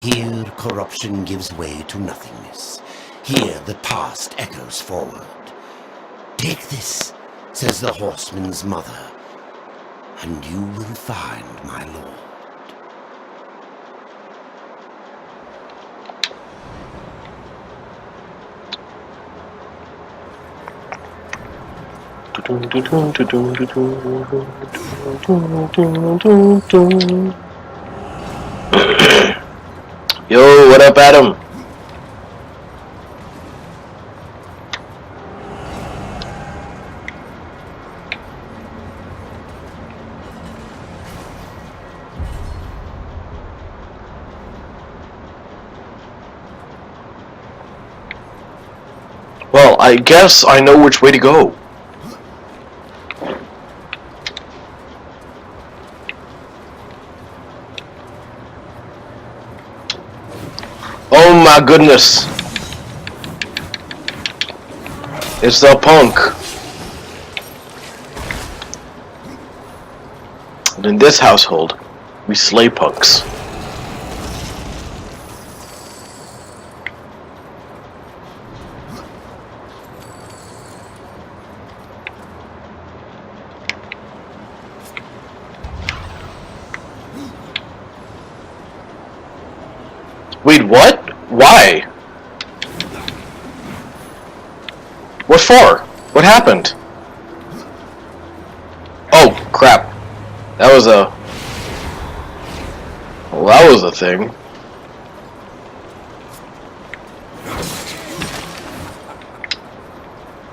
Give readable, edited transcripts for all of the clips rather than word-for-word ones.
Here corruption gives way to nothingness. Here the past echoes forward. Take this, says the horseman's mother, and you will find my lord. Yo, what up, Adam? Well, I guess I know which way to go. Oh my goodness. It's the punk. And in this household, we slay punks. Wait, what? Why? What for? What happened? Oh, crap. That was a... Well, that was a thing.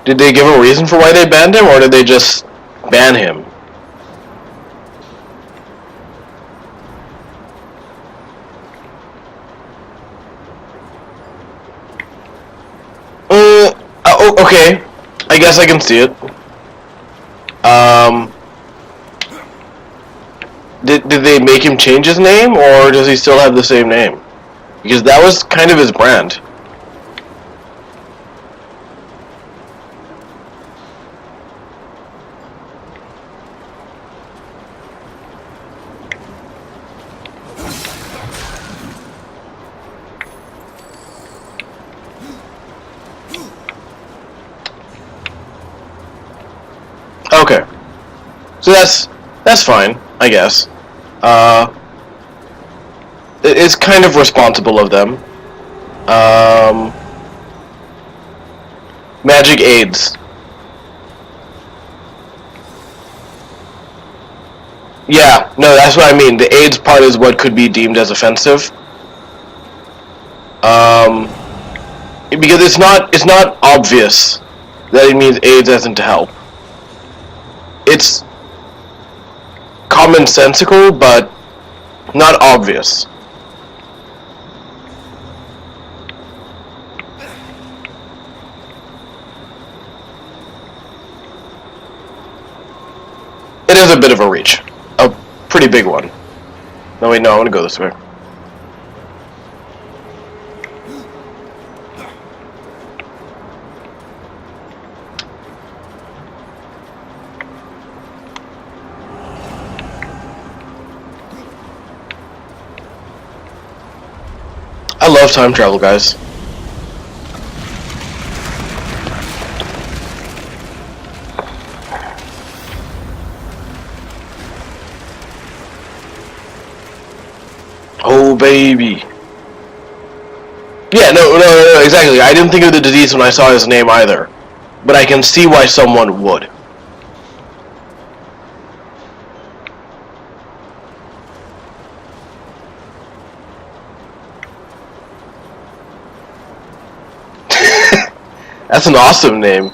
Did they give a reason for why they banned him, or did they just ban him? Okay, I guess I can see it. Did they make him change his name, or does he still have the same name? Because that was kind of his brand. Okay, so that's fine, I guess. It's kind of responsible of them. Magic aids. Yeah, no, that's what I mean. The AIDS part is what could be deemed as offensive. Because it's not obvious that it means AIDS as in to help. It's commonsensical, but not obvious. It is a bit of a reach. A pretty big one. No, wait, no, I want to go this way. I love time travel, guys. Oh, baby. Yeah, no, exactly. I didn't think of the disease when I saw his name either. But I can see why someone would. That's an awesome name.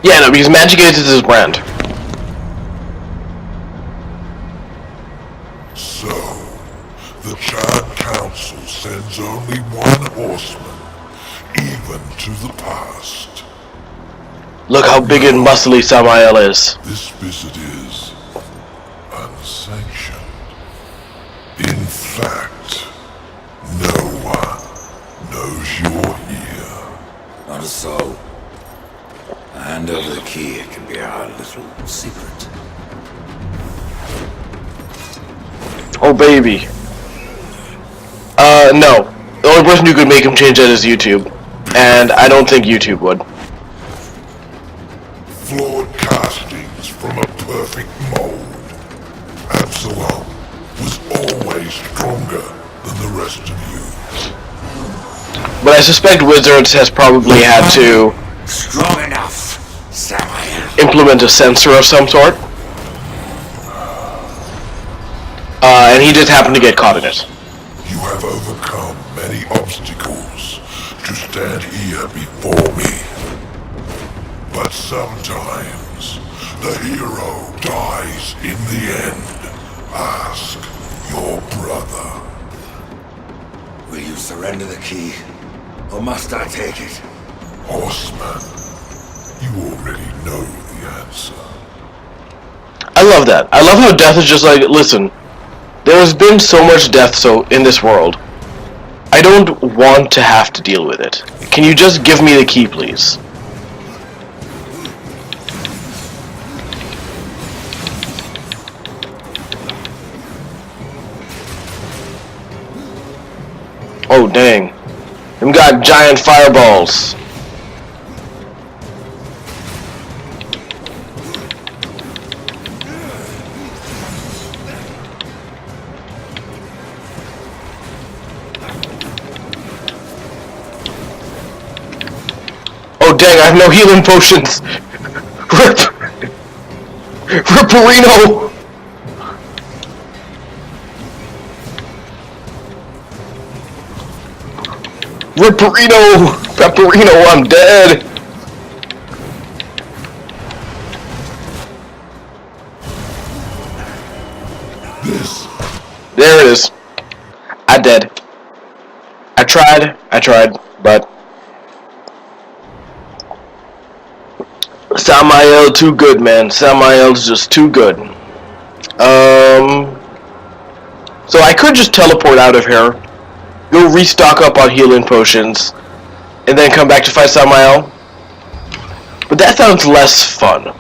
Yeah, no, because Magic Aids is his brand. So, the Chad Council sends only one horseman, even to the past. Look how big and muscly Samael is. This visit is unsanctioned. In fact, no one Not so. Hand over the key, it can be our little secret. Oh, baby. No. The only person who could make him change that is YouTube. And I don't think YouTube would. Flawed castings from a perfect mold. Absalom was always stronger than the rest of you. But I suspect Wizards has probably had to Strong enough, Samael. implement a censor of some sort. And he just happened to get caught in it. You have overcome many obstacles to stand here before me. But sometimes the hero dies in the end. Ask your brother. Will you surrender the key, or must I take it? Horseman, you already know the answer. I love that. I love how Death is just like, listen, there has been so much death in this world. I don't want to have to deal with it. Can you just give me the key, please? Oh, dang. Them got giant fireballs. Oh, dang, I have no healing potions. Ripperino! Ripperino! Pepperino, I'm dead! This There it is. I dead. I tried, but Samael too good, man. Samael's just too good. So I could just teleport out of here, go restock up on healing potions, and then come back to fight Samael. But that sounds less fun.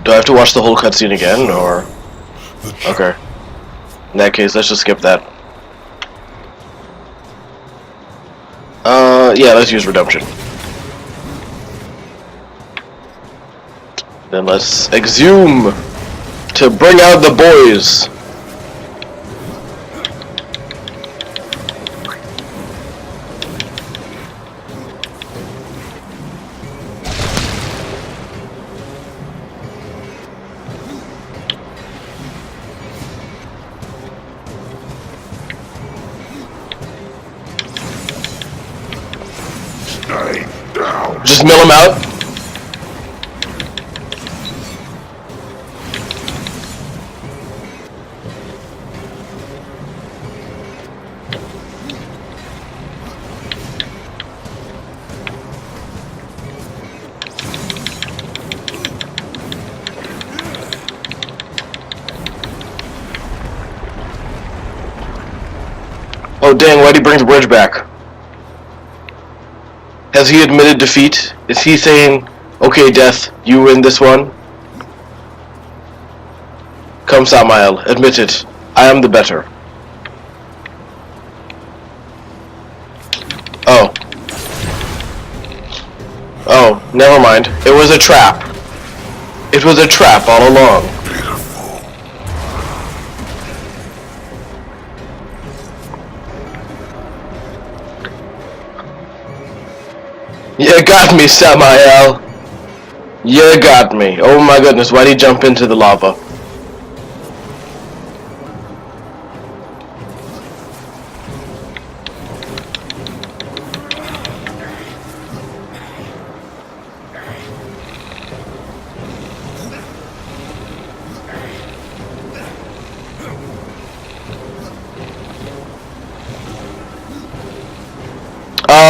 Do I have to watch the whole cutscene again, or? Okay. In that case, let's just skip that. Yeah, let's use Redemption. Then let's exhume to bring out the boys. stay down. Just mill him out. Oh dang, why'd he bring the bridge back? Has he admitted defeat? Is he saying, okay, Death, you win this one? Come, Samael, admit it. I am the better. Oh. Oh, never mind. It was a trap. It was a trap all along. Pitiful. You got me, Samael. You got me. Oh my goodness, why'd he jump into the lava?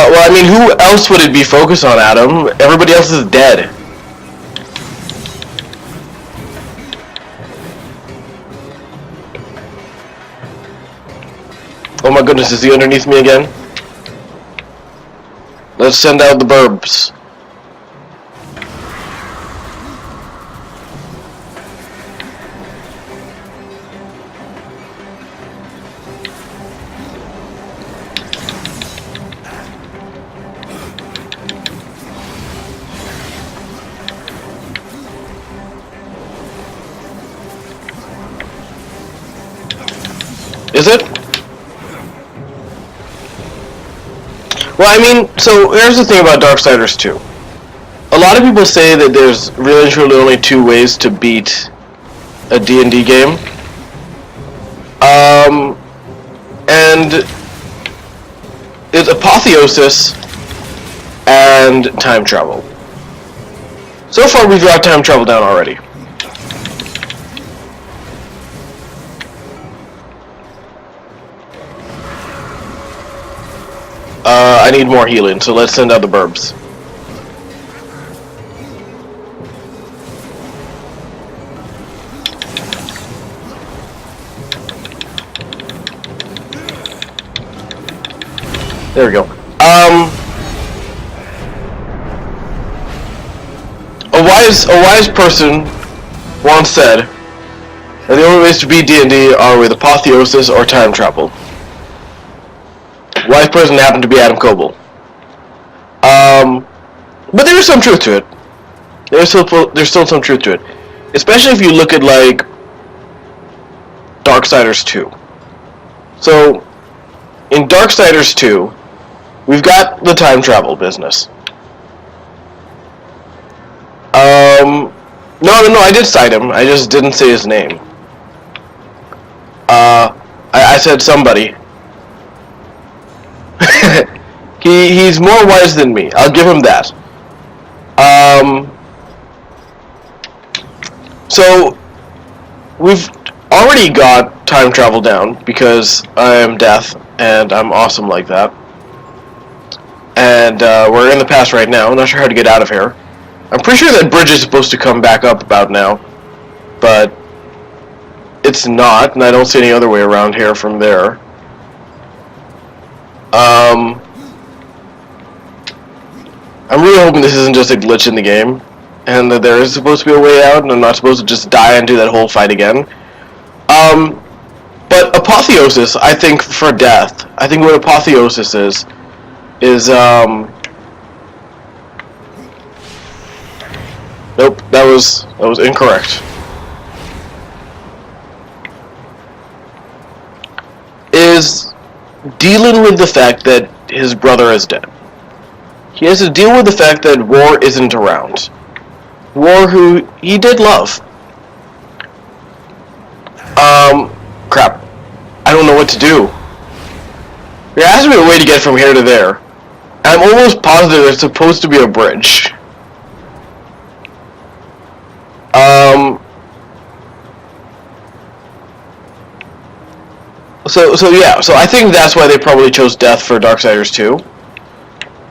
Well, I mean, who else would it be focused on, Adam? Everybody else is dead. Oh my goodness, is he underneath me again? Let's send out the burbs. Is it? Well, I mean, so here's the thing about Darksiders 2. A lot of people say that there's really and truly only two ways to beat a D&D game. And it's apotheosis and time travel. So far we've got time travel down already. I need more healing, so let's send out the burbs. There we go. A wise person once said that the only ways to beat D&D are with apotheosis or time travel. Wise person happened to be Adam Coble. But there is some truth to it. There's still some truth to it. Especially if you look at, like, Darksiders 2. So, in Darksiders 2, we've got the time travel business. No, I did cite him. I just didn't say his name. I said somebody. He's more wise than me. I'll give him that. So we've already got time travel down because I am Death and I'm awesome like that. And we're in the past right now. I'm not sure how to get out of here. I'm pretty sure that bridge is supposed to come back up about now, but it's not, and I don't see any other way around here from there. I'm really hoping this isn't just a glitch in the game, and that there is supposed to be a way out, and I'm not supposed to just die and do that whole fight again. But apotheosis, I think, for Death, I think what apotheosis is, nope, that was incorrect. Is dealing with the fact that his brother is dead. He has to deal with the fact that War isn't around. War, who he did love. Crap. I don't know what to do. There has to be a way to get from here to there. I'm almost positive there's supposed to be a bridge. So I think that's why they probably chose Death for Darksiders 2.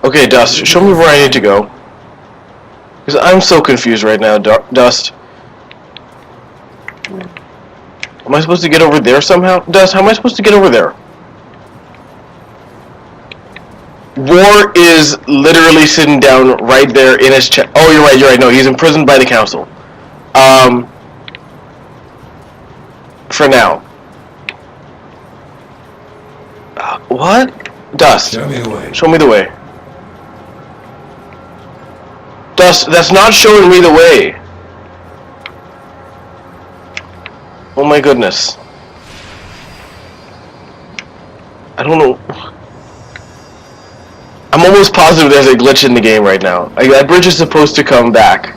Okay, Dust, show me where I need to go. Because I'm so confused right now, Dust. Am I supposed to get over there somehow? Dust, how am I supposed to get over there? War is literally sitting down right there in his chair. Oh, you're right, no, he's imprisoned by the council. For now. What? Dust. Show me the way. Show me the way. Dust, that's not showing me the way. Oh my goodness. I don't know. I'm almost positive there's a glitch in the game right now. Like, that bridge is supposed to come back.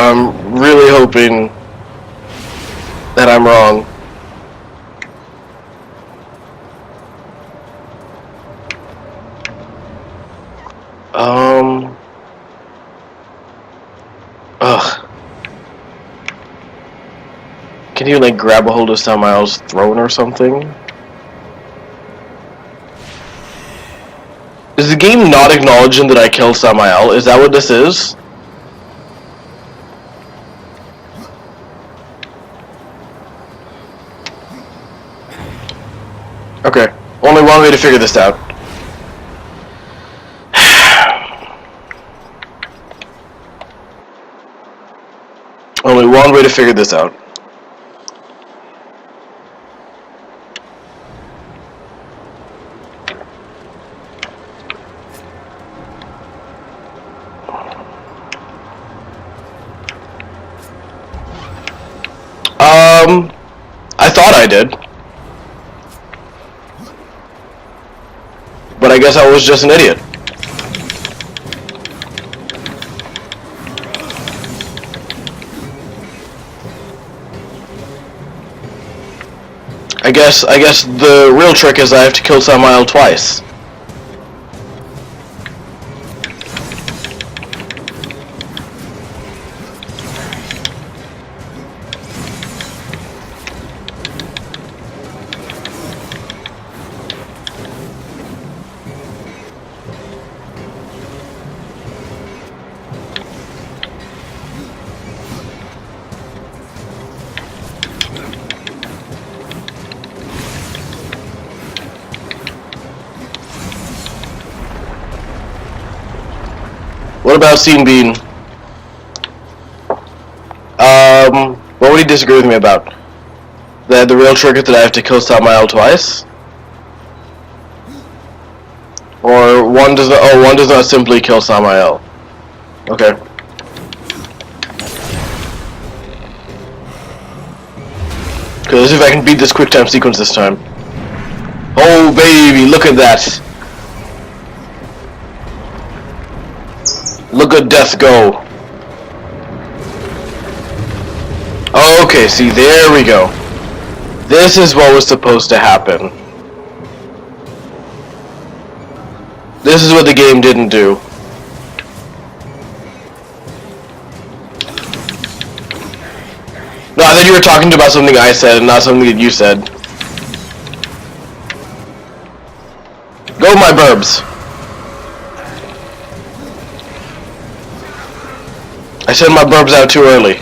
I'm really hoping that I'm wrong. Can you, like, grab a hold of Samael's throne or something? Is the game not acknowledging that I killed Samael? Is that what this is? Okay. Only one way to figure this out. Only one way to figure this out. I thought I did. But I guess I was just an idiot. I guess the real trick is I have to kill Samael twice. What about Scene Bean? What would he disagree with me about? That the real trick is that I have to kill Samael twice? Or one does not simply kill Samael. Okay. Okay, let's see if I can beat this quick time sequence this time. Oh baby, look at that. Look at death go. Okay, see, there we go. This is what was supposed to happen. This is what the game didn't do. No, I thought you were talking about something I said and not something that you said. Go my burbs. I sent my burbs out too early.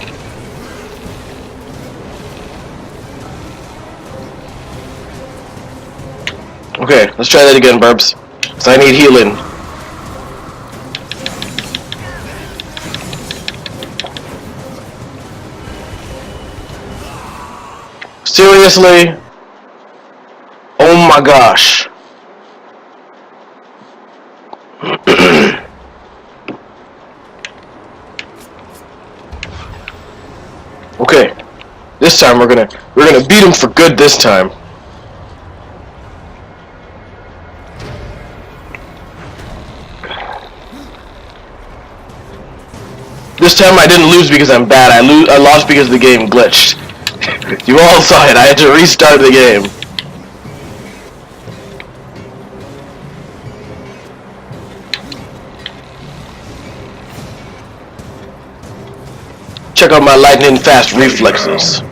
Okay, let's try that again, burbs. Cause I need healing. Seriously? Oh my gosh. Okay, this time we're gonna beat him for good this time. This time I didn't lose because I'm bad. I lost because the game glitched. You all saw it. I had to restart the game. Check out my lightning fast reflexes.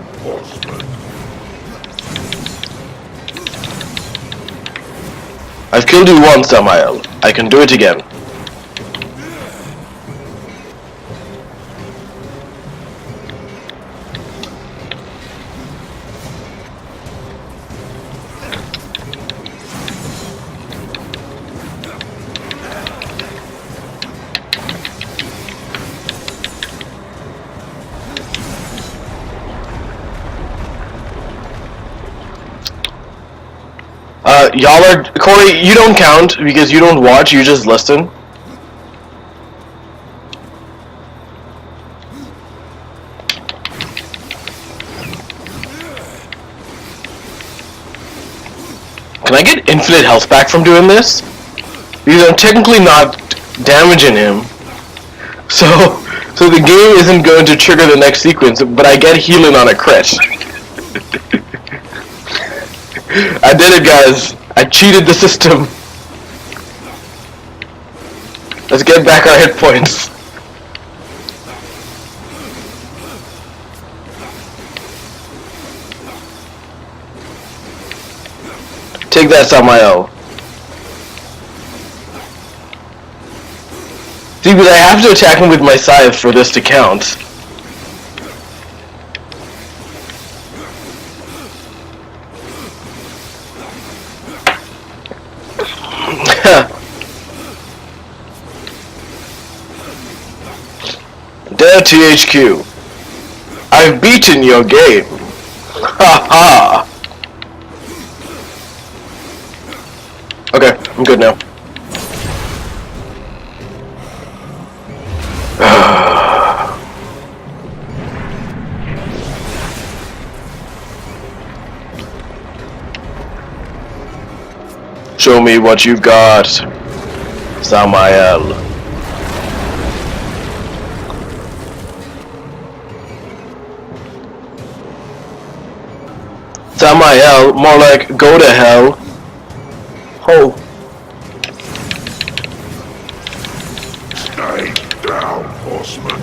I've killed you once, Samael. I can do it again. Y'all are... Corey, you don't count because you don't watch, you just listen. Can I get infinite health back from doing this? Because I'm technically not damaging him. So the game isn't going to trigger the next sequence, but I get healing on a crit. I did it, guys. I cheated the system. Let's get back our hit points. Take that, Samael. See, but I have to attack him with my scythe for this to count. Dear THQ, I've beaten your game. Ha ha. Okay, I'm good now. Show me what you've got, Samael. Samael, more like go to hell. Oh. Stay down, horseman.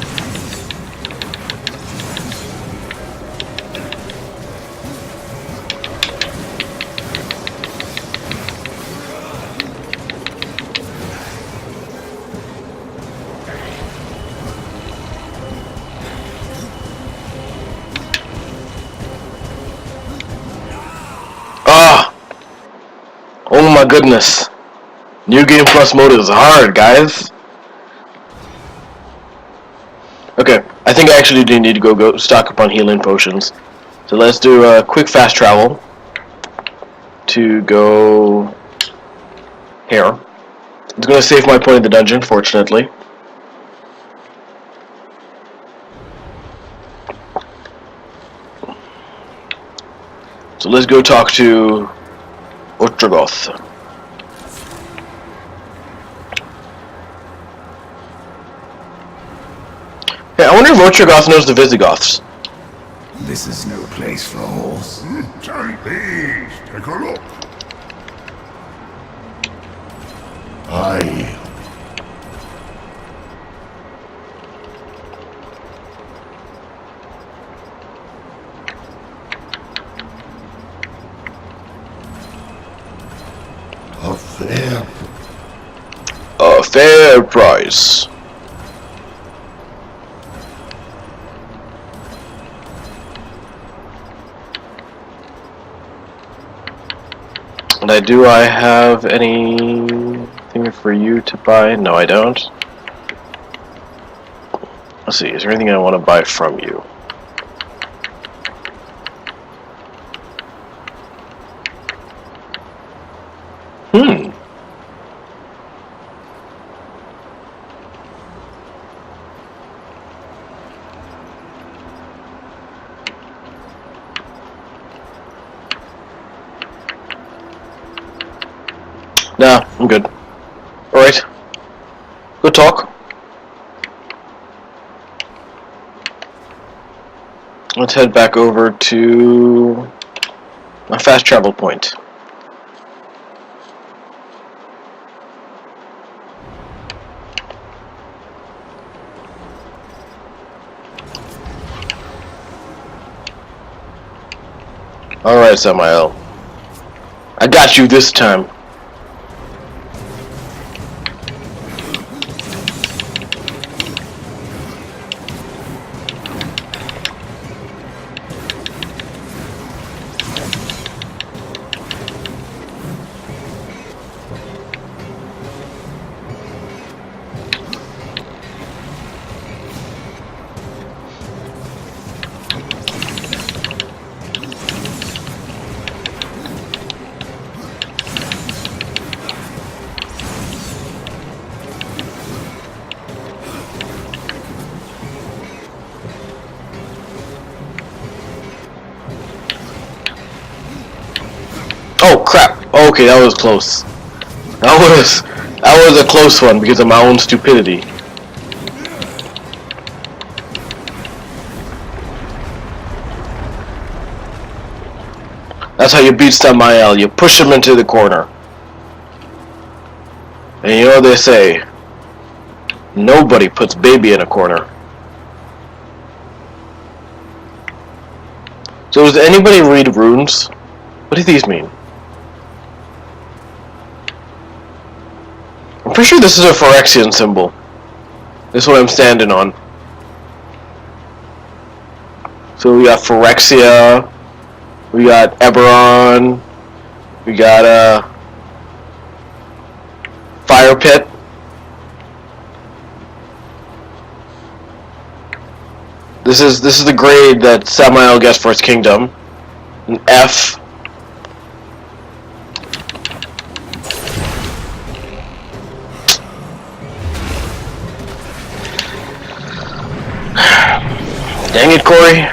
Ah! Oh my goodness. New Game Plus mode is hard, guys. Okay, I think I actually do need to go stock up on healing potions. So let's do a quick fast travel to go here. It's going to save my point in the dungeon, fortunately. So let's go talk to Utragoth. Hey, I wonder if Utragoth knows the Visigoths. This is no place for a horse. Please, take a look. Aye. A fair price. And do I have anything for you to buy? No, I don't. Let's see, is there anything I want to buy from you? Nah, I'm good. Alright. Good talk. Let's head back over to my fast travel point. Alright, Samael. I got you this time. Oh crap! Okay, that was close. That was a close one because of my own stupidity. That's how you beat Samael. You push him into the corner. And you know what they say? Nobody puts baby in a corner. So does anybody read runes? What do these mean? I'm pretty sure this is a Phyrexian symbol. This is what I'm standing on. So we got Phyrexia, we got Eberron, we got Fire Pit. This is the grade that Samael gets for his kingdom. An F. Dang it, Corey.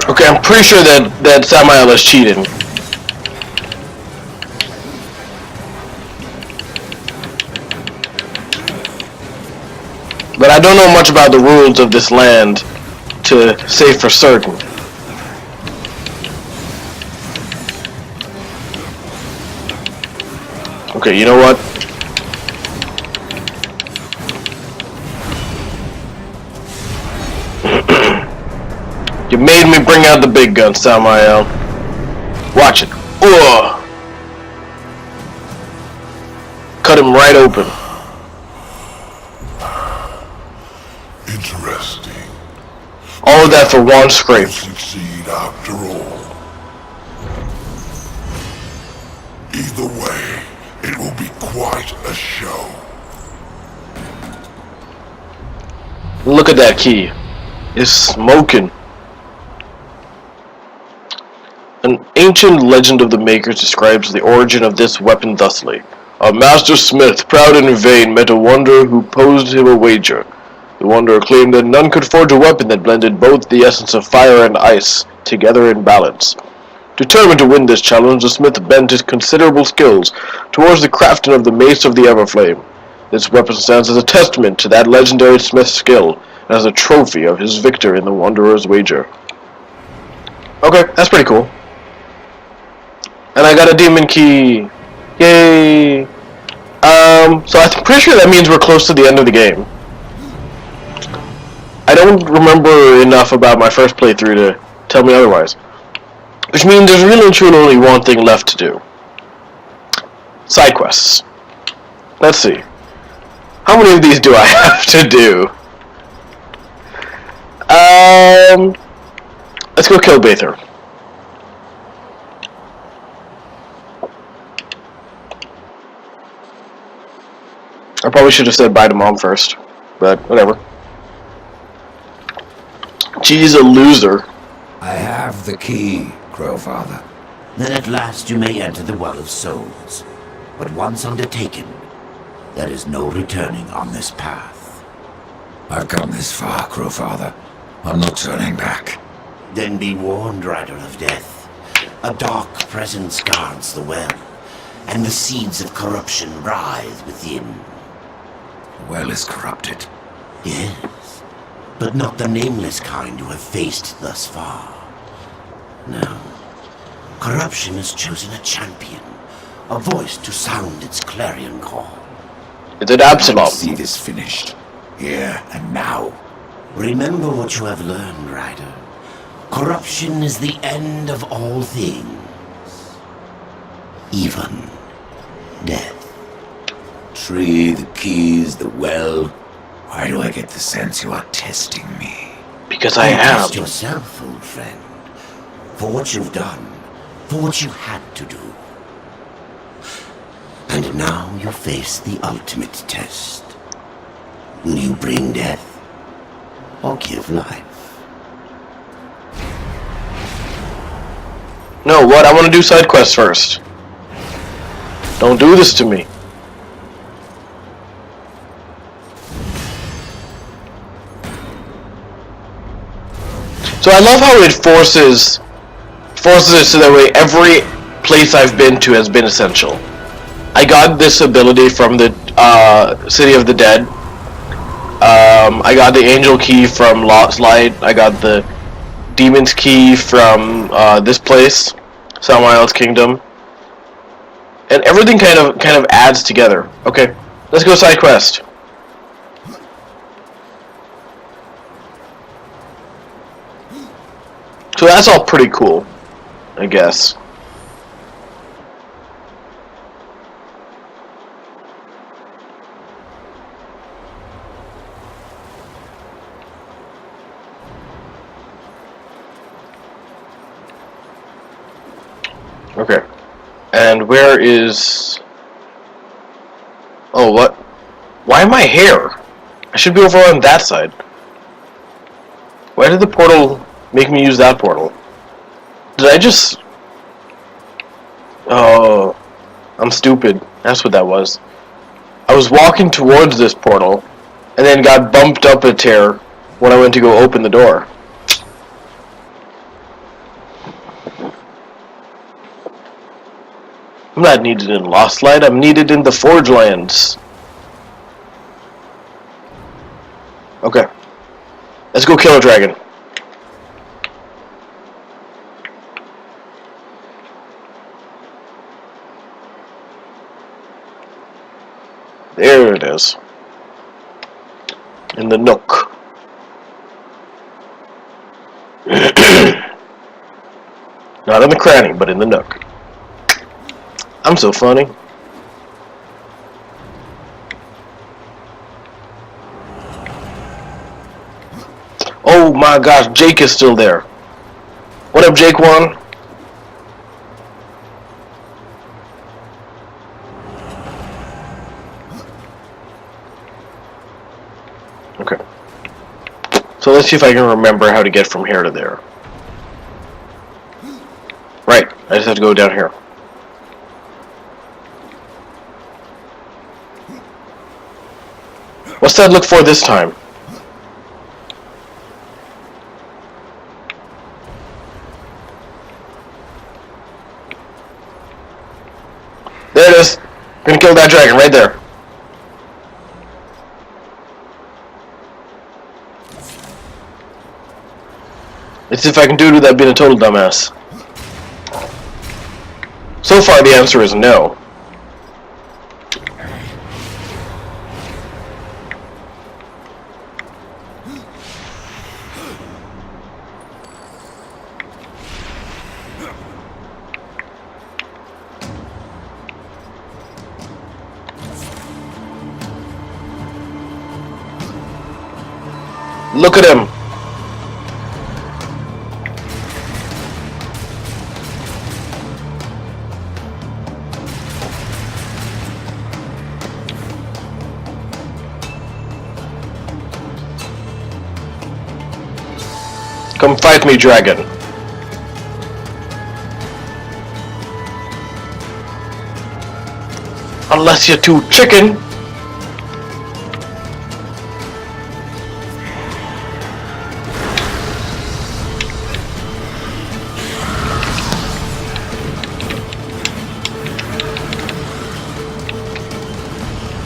Okay, I'm pretty sure that Samael is cheating. But I don't know much about the rules of this land to say for certain. Okay, you know what? You made me bring out the big gun, Samael. Watch it. Ugh. Cut him right open. Interesting. All of that for one scrape. Succeed after all. Either way, it will be quite a show. Look at that key. It's smoking. An ancient legend of the makers describes the origin of this weapon thusly. A master smith, proud and vain, met a wanderer who posed him a wager. The wanderer claimed that none could forge a weapon that blended both the essence of fire and ice together in balance. Determined to win this challenge, the smith bent his considerable skills towards the crafting of the Mace of the Everflame. This weapon stands as a testament to that legendary smith's skill, and as a trophy of his victor in the wanderer's wager. Okay, that's pretty cool. And I got a demon key. Yay! So I'm pretty sure that means we're close to the end of the game. I don't remember enough about my first playthrough to tell me otherwise. Which means there's really and truly only one thing left to do. Side quests. Let's see. How many of these do I have to do? Let's go kill Bather. I probably should have said bye to Mom first, but whatever. She's a loser. I have the key, Crowfather. Then at last you may enter the Well of Souls. But once undertaken, there is no returning on this path. I've come this far, Crowfather. I'm not turning back. Then be warned, Rider of Death. A dark presence guards the well, and the seeds of corruption writhe within. The well is corrupted. Yes, but not the nameless kind you have faced thus far. No. Corruption has chosen a champion, a voice to sound its clarion call. Is it Absalom? I see this finished. Here and now. Remember what you have learned, Rider. Corruption is the end of all things. Even death. Tree, the keys, the well. Why do I get the sense you are testing me? Because I am. Test yourself, old friend. For what you've done. For what you had to do. And now you face the ultimate test. Will you bring death or give life? No, what? I want to do side quests first. Don't do this to me. So I love how it forces it so that way every place I've been to has been essential. I got this ability from the City of the Dead. I got the Angel Key from Lost Light. I got the Demon's Key from this place, Samwise Kingdom, and everything kind of adds together. Okay, let's go side quest. So that's all pretty cool, I guess. Okay. And where is... Oh, what? Why am I here? I should be over on that side. Why did the portal make me use that portal? Did I just... Oh, I'm stupid. That's what that was. I was walking towards this portal, and then got bumped up a tear when I went to go open the door. I'm not needed in Lost Light, I'm needed in the Forge Lands. Okay. Let's go kill a dragon. There it is. In the nook. Not in the cranny, but in the nook. I'm so funny. Oh my gosh, Jake is still there. What up, Jake One? Okay. So let's see if I can remember how to get from here to there. Right, I just have to go down here. What's that look for this time? There it is. We're gonna kill that dragon right there. Let's see if I can do it without being a total dumbass. So far the answer is no. Look at him. Come fight me, dragon. Unless you're too chicken.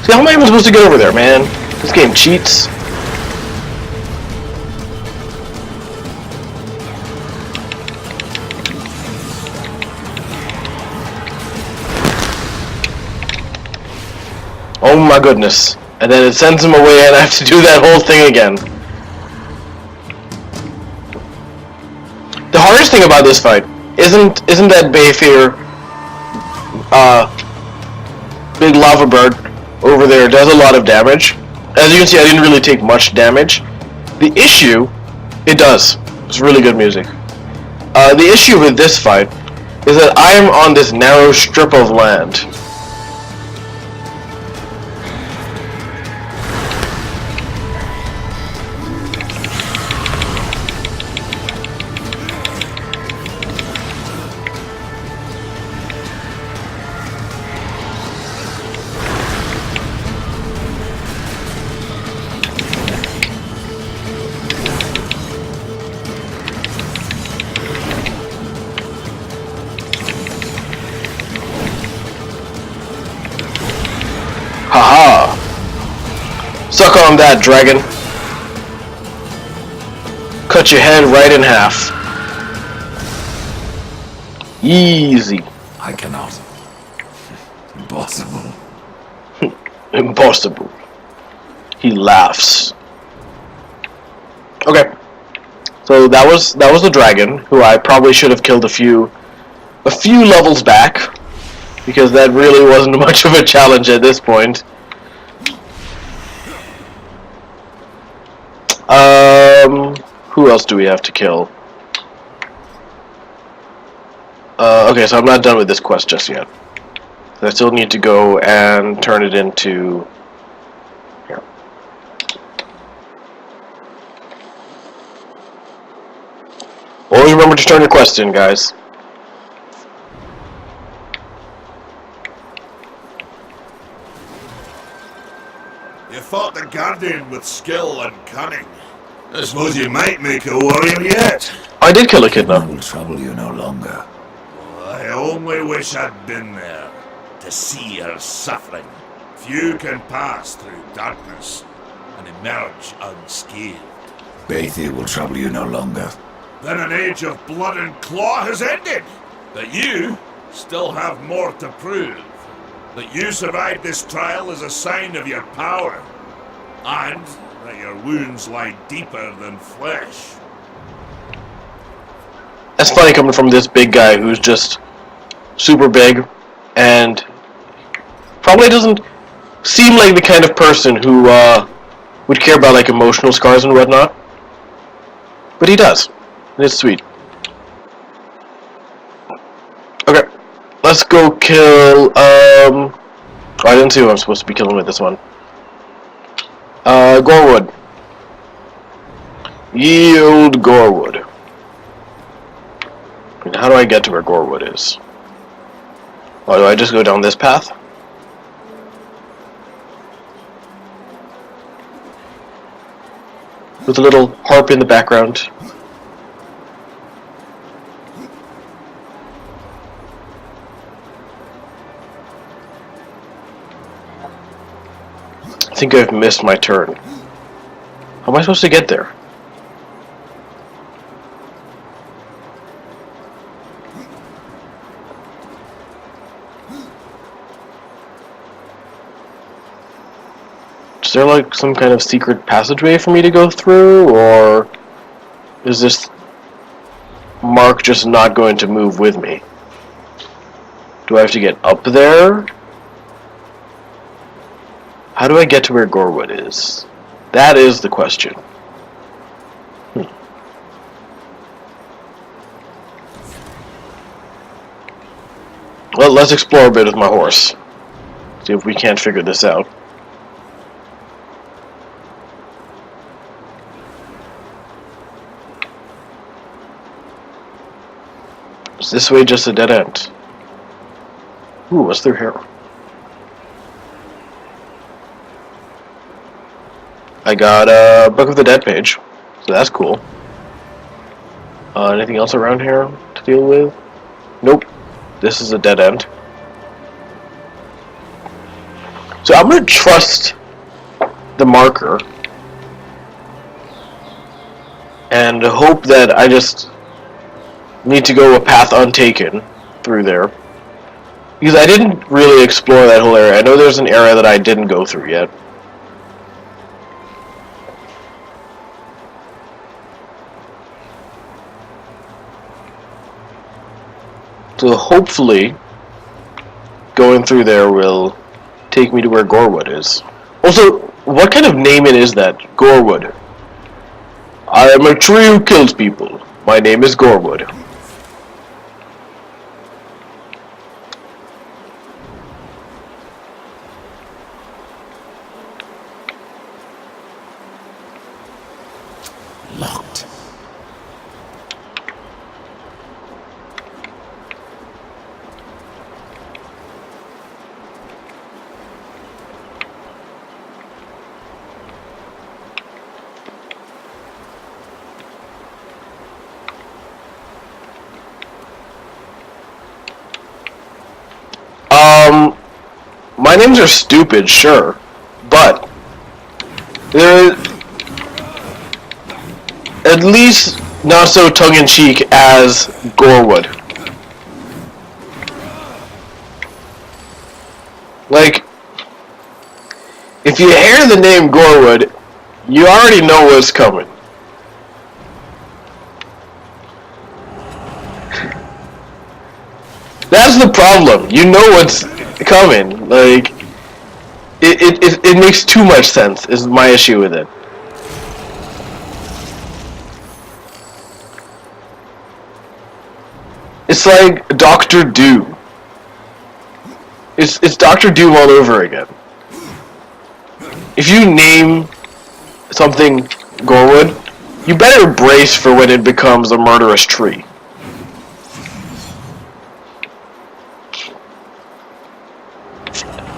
See, how am I even supposed to get over there, man? This game cheats. Oh my goodness. And then it sends him away and I have to do that whole thing again. The hardest thing about this fight isn't that Bayfair big lava bird over there does a lot of damage. As you can see, I didn't really take much damage. The issue, it does. It's really good music. The issue with this fight is that I am on this narrow strip of land. on that, dragon. Cut your head right in half. Easy. I cannot. Impossible. Impossible. He laughs. Okay. So that was the dragon, who I probably should have killed a few levels back, because that really wasn't much of a challenge at this point. Who else do we have to kill? Okay, so I'm not done with this quest just yet. I still need to go and turn it into... Here. Always remember to turn your quest in, guys. You fought the Guardian with skill and cunning. I suppose you might make a warrior yet. I did kill a I kidnap. will trouble you no longer. I only wish I'd been there to see her suffering. Few can pass through darkness and emerge unscathed. Beatty will trouble you no longer. Then an age of blood and claw has ended. But you still have more to prove. That you survived this trial is a sign of your power. And that your wounds lie deeper than flesh. That's funny coming from this big guy who's just super big and probably doesn't seem like the kind of person who would care about like emotional scars and whatnot. But he does. And it's sweet. Okay. Let's go kill oh, I didn't see who I'm supposed to be killing with this one. Gorewood. Ye old Gorewood. And how do I get to where Gorewood is? Oh, do I just go down this path? With a little harp in the background. I think I've missed my turn. How am I supposed to get there? Is there like some kind of secret passageway for me to go through, or is this mark just not going to move with me? Do I have to get up there? How do I get to where Gorewood is? That is the question. Well, let's explore a bit with my horse. See if we can't figure this out. Is this way just a dead end? Ooh, what's through here? I got a Book of the Dead page, so that's cool. Anything else around here to deal with? Nope. This is a dead end. So I'm gonna trust the marker and hope that I just need to go a path untaken through there. Because I didn't really explore that whole area. I know there's an area that I didn't go through yet. So hopefully, going through there will take me to where Gorewood is. Also, what kind of naming is that? Gorewood. I am a tree who kills people. My name is Gorewood. Locked. My names are stupid, sure, but They're at least not so tongue-in-cheek as Gorewood. Like, if you hear the name Gorewood, you already know what's coming. That's the problem. You know what's coming. Like, it makes too much sense, is my issue with it. It's like Doctor Doom. It's Doctor Doom all over again. If you name something Gorewood, you better brace for when it becomes a murderous tree.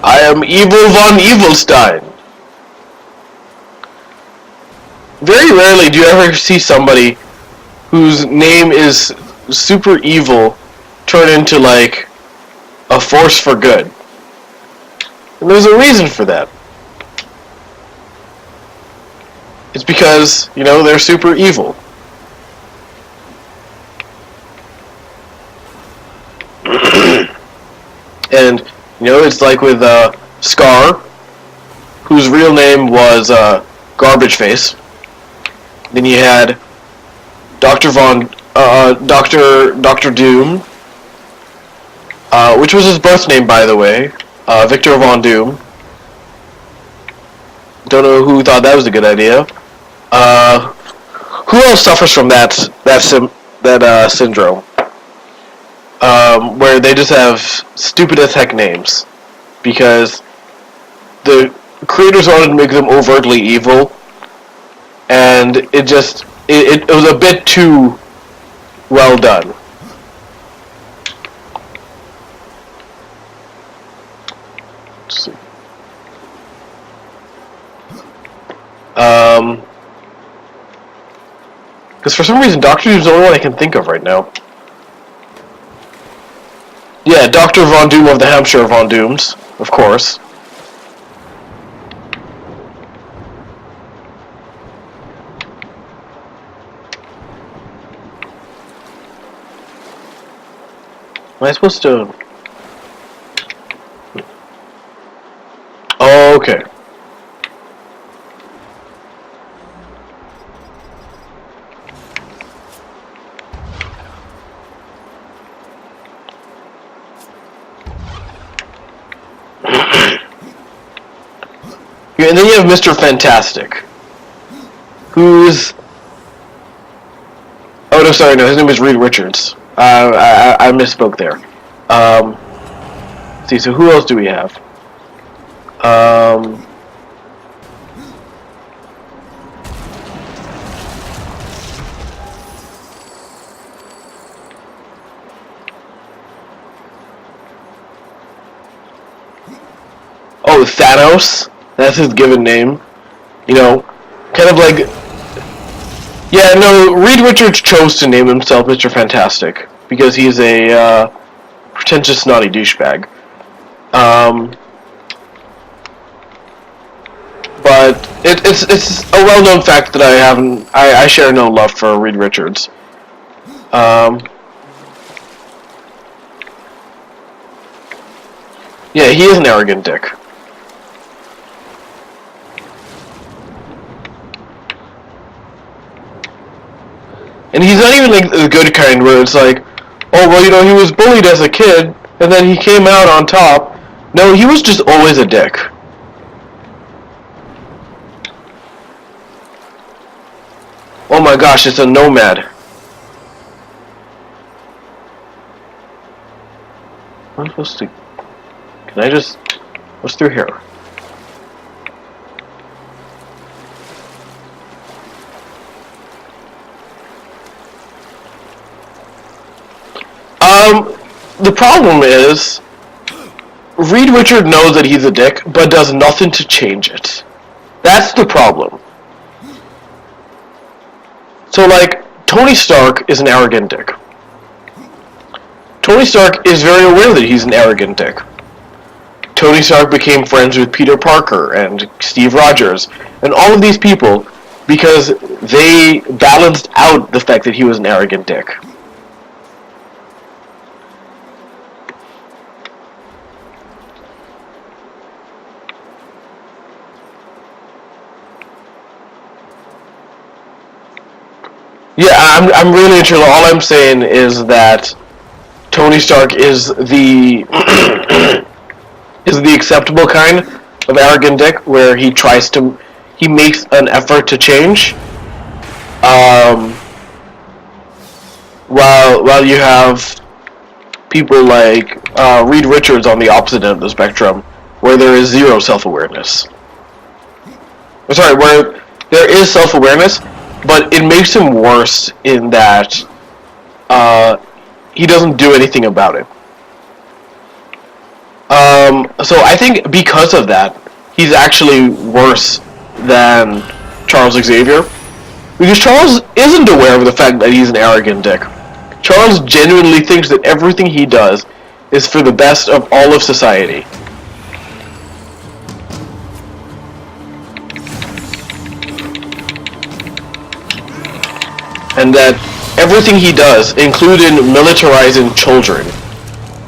I am Evil von Evilstein. Very rarely do you ever see somebody whose name is super evil turn into, like, a force for good. And there's a reason for that. It's because, you know, they're super evil. And, you know, it's like with Scar, whose real name was Garbage Face. Then you had Dr. Doom, which was his birth name, by the way, Victor Von Doom. Don't know who thought that was a good idea. Who else suffers from that syndrome? Where they just have stupid as heck names, because the creators wanted to make them overtly evil, and it was a bit too well done. Let's see. Because for some reason, Doctor Doom's the only one I can think of right now. Yeah, Dr. Von Doom of the Hampshire Von Dooms, of course. Am I supposed to... Oh, okay. And then you have Mr. Fantastic, who's... Oh, no, sorry, no, his name is Reed Richards. I misspoke there. Let's see, so who else do we have? Oh, Thanos? That's his given name. You know, kind of like... Yeah, no, Reed Richards chose to name himself Mr. Fantastic, because he's a, pretentious, naughty douchebag. But it's a well-known fact that I share no love for Reed Richards. Yeah, he is an arrogant dick. And he's not even like the good kind where it's like, oh, well, you know, he was bullied as a kid, and then he came out on top. No, he was just always a dick. Oh my gosh, it's a nomad. I'm supposed to... Can I just... What's through here? The problem is, Reed Richards knows that he's a dick, but does nothing to change it. That's the problem. So, like, Tony Stark is an arrogant dick. Tony Stark is very aware that he's an arrogant dick. Tony Stark became friends with Peter Parker and Steve Rogers and all of these people because they balanced out the fact that he was an arrogant dick. Yeah, I'm really interested. All I'm saying is that Tony Stark is the is the acceptable kind of arrogant dick, where he makes an effort to change. While you have people like Reed Richards on the opposite end of the spectrum, where there is zero self-awareness. Sorry, where there is self-awareness, but it makes him worse in that he doesn't do anything about it. So I think because of that, he's actually worse than Charles Xavier. Because Charles isn't aware of the fact that he's an arrogant dick. Charles genuinely thinks that everything he does is for the best of all of society. And that everything he does, including militarizing children,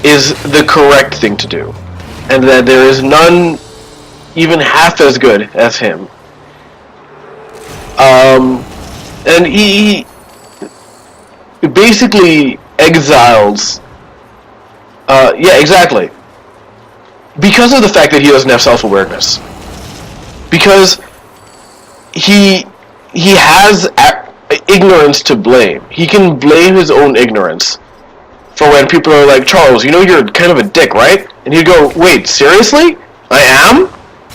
is the correct thing to do. And that there is none even half as good as him. And he basically exiles... yeah, exactly. Because of the fact that he doesn't have self-awareness. Because he has ignorance to blame. He can blame his own ignorance for when people are like, Charles, you know you're kind of a dick, right? And he'd go, wait, seriously? I am?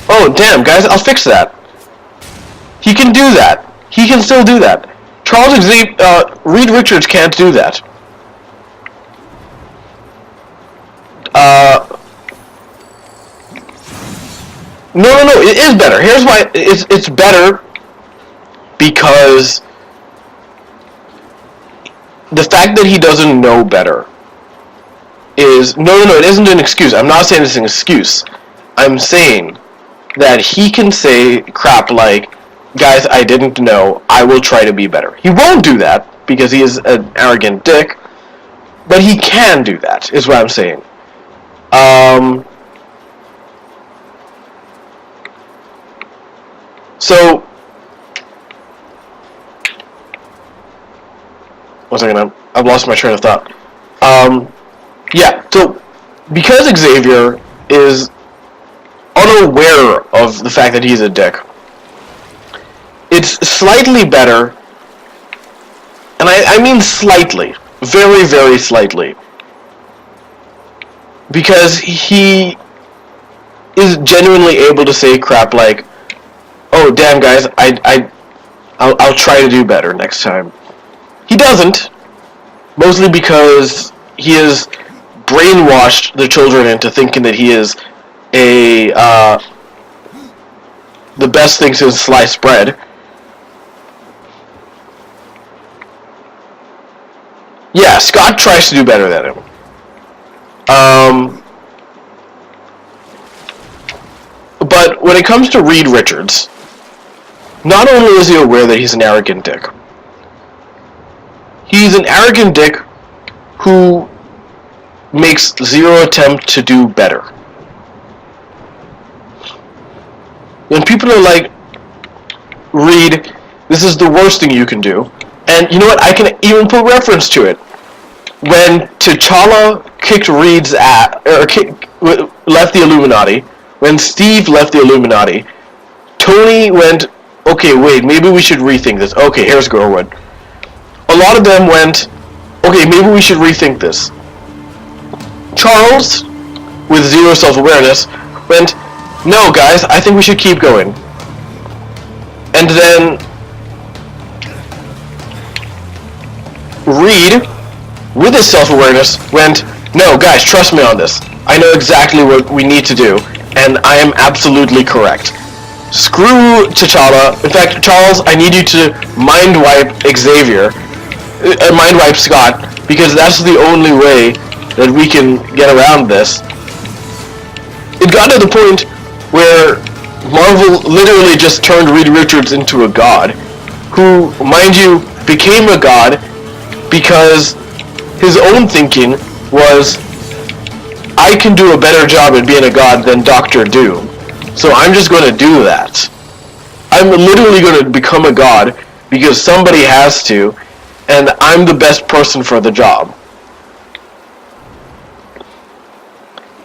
Oh, damn, guys, I'll fix that. He can do that. He can still do that. Charles Xavier, Reed Richards can't do that. No, it is better. Here's why it's better, because the fact that he doesn't know better is... No, it isn't an excuse. I'm not saying it's an excuse. I'm saying that he can say crap like, guys, I didn't know, I will try to be better. He won't do that, because he is an arrogant dick, but he can do that, is what I'm saying. So... One second, I've lost my train of thought. Yeah, so because Xavier is unaware of the fact that he's a dick, it's slightly better, and I mean slightly, very, very slightly, because he is genuinely able to say crap like, oh, damn, guys, I'll try to do better next time. He doesn't, mostly because he has brainwashed the children into thinking that he is the best thing since sliced bread. Yeah, Scott tries to do better than him. But when it comes to Reed Richards, not only is he aware that he's an arrogant dick, he's an arrogant dick who makes zero attempt to do better. When people are like, Reed, this is the worst thing you can do. And you know what? I can even put reference to it. When T'Challa kicked Reed's ass, or left the Illuminati, when Steve left the Illuminati, Tony went, okay, wait, maybe we should rethink this. Okay, here's Gorwood. A lot of them went, okay, maybe we should rethink this. Charles, with zero self-awareness, went, no, guys, I think we should keep going. And then Reed, with his self-awareness, went, no, guys, trust me on this. I know exactly what we need to do, and I am absolutely correct. Screw T'Challa. In fact, Charles, I need you to mind wipe Xavier, mind wipe Scott, because that's the only way that we can get around this. It got to the point where Marvel literally just turned Reed Richards into a god, who, mind you, became a god because his own thinking was, I can do a better job at being a god than Doctor Doom, so I'm just going to do that. I'm literally going to become a god because somebody has to, and I'm the best person for the job.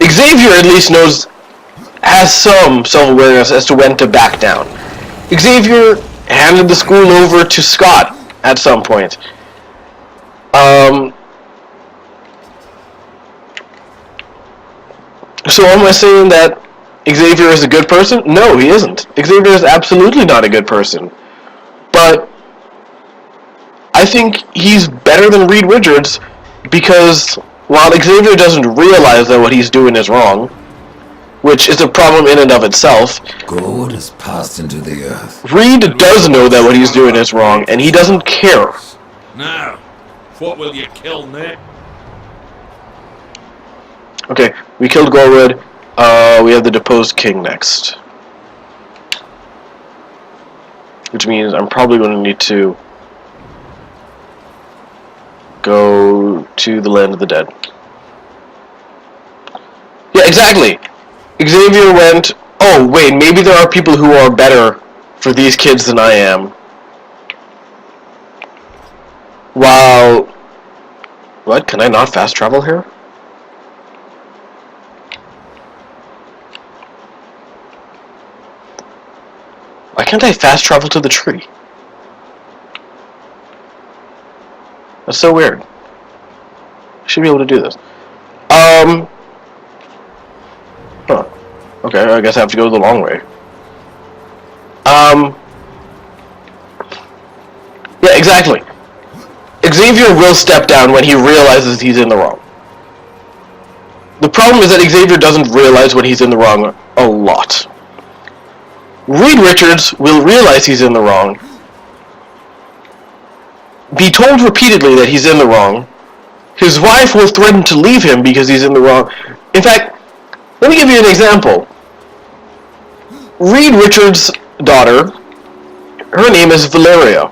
Xavier at least has some self-awareness as to when to back down. Xavier handed the school over to Scott at some point. So am I saying that Xavier is a good person? No, he isn't. Xavier is absolutely not a good person. But I think he's better than Reed Richards because while Xavier doesn't realize that what he's doing is wrong, which is a problem in and of itself, God has passed into the earth. Reed does know that what he's doing is wrong, and he doesn't care. Now, what will you kill next? Okay, we killed Gorwood. We have the deposed king next. Which means I'm probably going to need to go to the land of the dead. Yeah, exactly. Xavier went, oh wait, maybe there are people who are better for these kids than I am. While... What? Can I not fast travel here? Why can't I fast travel to the tree? That's so weird. I should be able to do this. Huh. Okay, I guess I have to go the long way. Yeah, exactly. Xavier will step down when he realizes he's in the wrong. The problem is that Xavier doesn't realize when he's in the wrong a lot. Reed Richards will realize he's in the wrong, be told repeatedly that he's in the wrong. His wife will threaten to leave him because he's in the wrong. In fact, let me give you an example. Reed Richards' daughter, her name is Valeria.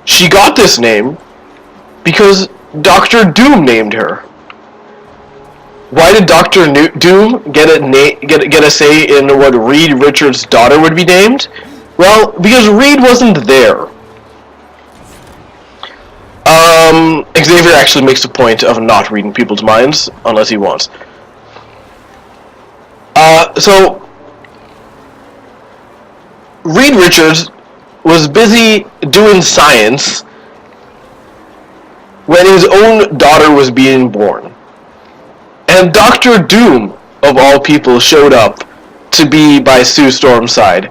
She got this name because Dr. Doom named her. Why did Dr. Doom get a say in what Reed Richards' daughter would be named? Well, because Reed wasn't there. Xavier actually makes a point of not reading people's minds unless he wants. So Reed Richards was busy doing science when his own daughter was being born. And Dr. Doom, of all people, showed up to be by Sue Storm's side.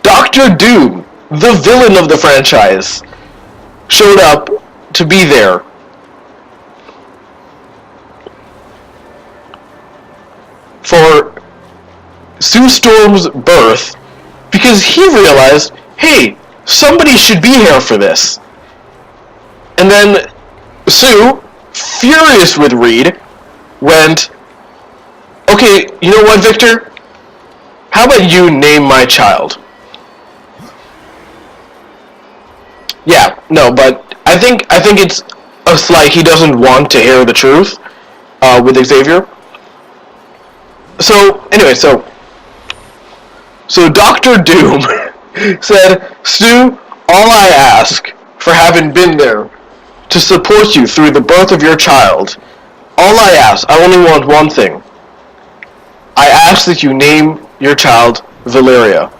Dr. Doom, the villain of the franchise, showed up to be there. For Sue Storm's birth, because he realized, hey, somebody should be here for this. And then Sue, furious with Reed, went, okay, you know what, Victor? How about you name my child? Yeah, no, but I think it's a slight he doesn't want to hear the truth with Xavier. So, anyway, so Dr. Doom said, Stu, all I ask for having been there to support you through the birth of your child, all I ask, I only want one thing. I ask that you name your child Valeria.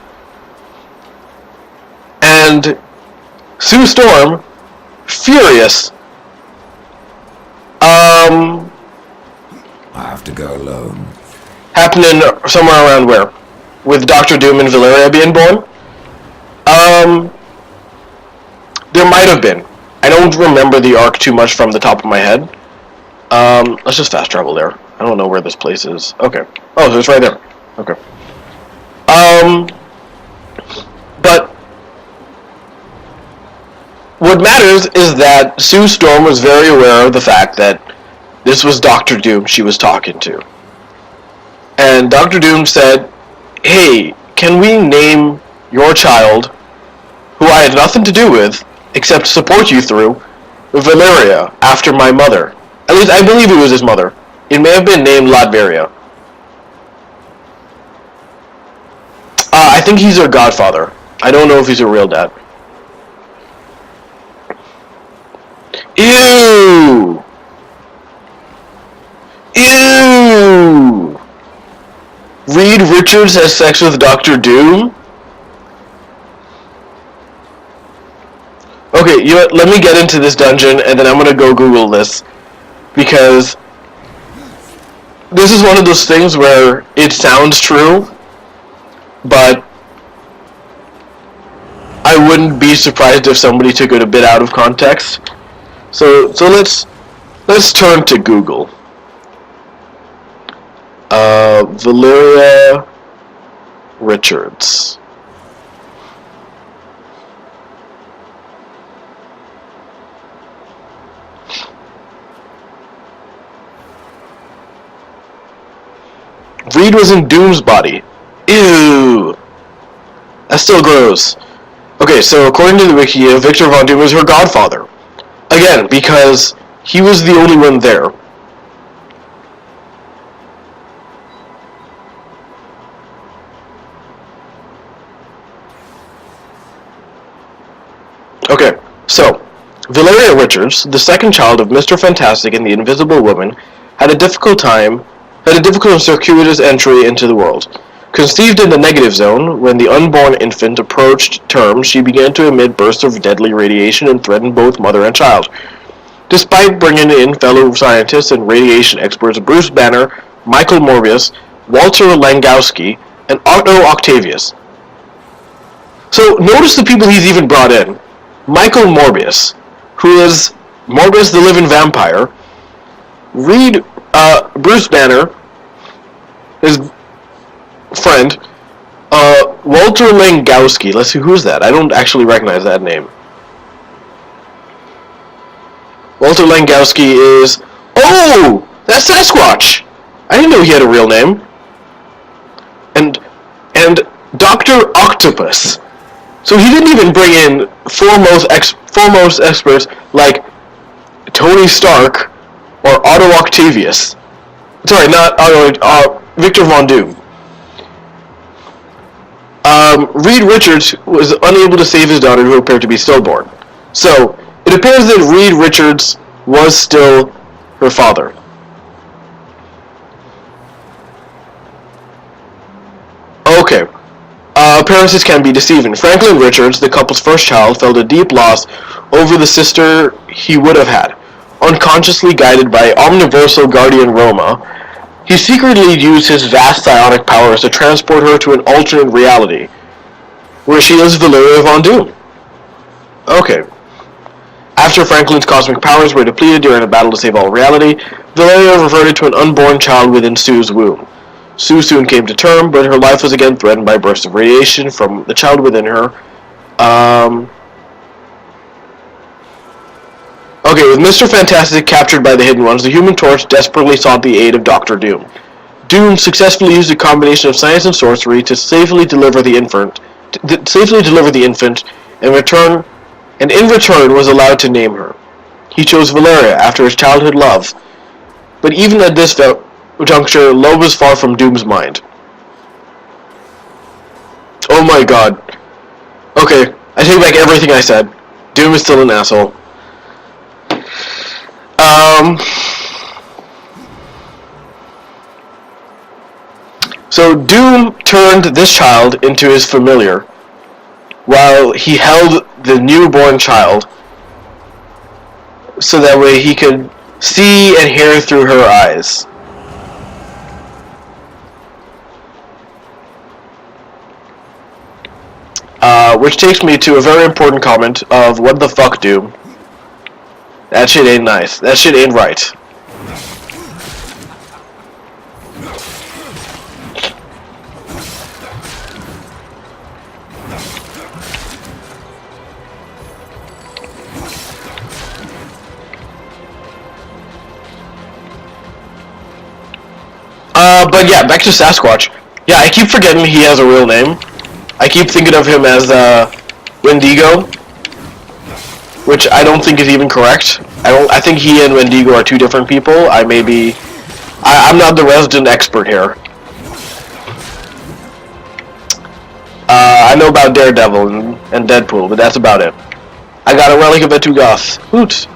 And Sue Storm, furious, I have to go alone. happening somewhere around where? With Dr. Doom and Valeria being born? There might have been. I don't remember the arc too much from the top of my head. Let's just fast travel there. I don't know where this place is. Okay. Oh, so it's right there. Okay. But what matters is that Sue Storm was very aware of the fact that this was Dr. Doom she was talking to. And Dr. Doom said, hey, can we name your child, who I had nothing to do with, except support you through, Valeria, after my mother. At least I believe it was his mother. It may have been named Latveria. I think he's her godfather. I don't know if he's her real dad. Ew! Ew! Reed Richards has sex with Dr. Doom? Okay, you know what? Let me get into this dungeon, and then I'm gonna go Google this. Because this is one of those things where it sounds true, but I wouldn't be surprised if somebody took it a bit out of context. So let's turn to Google. Valeria Richards. Reed was in Doom's body. Ew. That's still gross. Okay, so according to the wiki, Victor Von Doom was her godfather. Again, because he was the only one there. Okay, so Valeria Richards, the second child of Mr. Fantastic and the Invisible Woman, had a difficult and circuitous entry into the world. Conceived in the negative zone, when the unborn infant approached term, she began to emit bursts of deadly radiation and threatened both mother and child. Despite bringing in fellow scientists and radiation experts Bruce Banner, Michael Morbius, Walter Langowski, and Otto Octavius. So notice the people he's even brought in. Michael Morbius, who is Morbius the Living Vampire. Bruce Banner, his friend, Walter Langowski. Let's see, who's that? I don't actually recognize that name. Walter Langowski is... Oh! That's Sasquatch! I didn't know he had a real name. And Dr. Octopus. So he didn't even bring in foremost experts like Tony Stark or Otto Octavius. Sorry, not Otto, Victor Von Doom. Reed Richards was unable to save his daughter, who appeared to be stillborn. So, it appears that Reed Richards was still her father. Okay. Appearances can be deceiving. Franklin Richards, the couple's first child, felt a deep loss over the sister he would have had. Unconsciously guided by omniversal guardian Roma, he secretly used his vast psionic powers to transport her to an alternate reality, where she is Valeria Von Doom. Okay. After Franklin's cosmic powers were depleted during a battle to save all reality, Valeria reverted to an unborn child within Sue's womb. Sue soon came to term, but her life was again threatened by bursts of radiation from the child within her. Okay, with Mr. Fantastic captured by the Hidden Ones, the Human Torch desperately sought the aid of Dr. Doom. Doom successfully used a combination of science and sorcery to safely deliver the infant, and in return was allowed to name her. He chose Valeria after his childhood love, but even at this juncture, love was far from Doom's mind. Oh my god. Okay, I take back everything I said. Doom is still an asshole. So Doom turned this child into his familiar, while he held the newborn child, so that way he could see and hear through her eyes. Which takes me to a very important comment of what the fuck, Doom. That shit ain't nice. That shit ain't right. But yeah, back to Sasquatch. Yeah, I keep forgetting he has a real name. I keep thinking of him as Wendigo, which I don't think is even correct. I think he and Wendigo are two different people. I'm not the resident expert here. I know about Daredevil and Deadpool, but that's about it. I got a Relic of Etugoth. Hoot.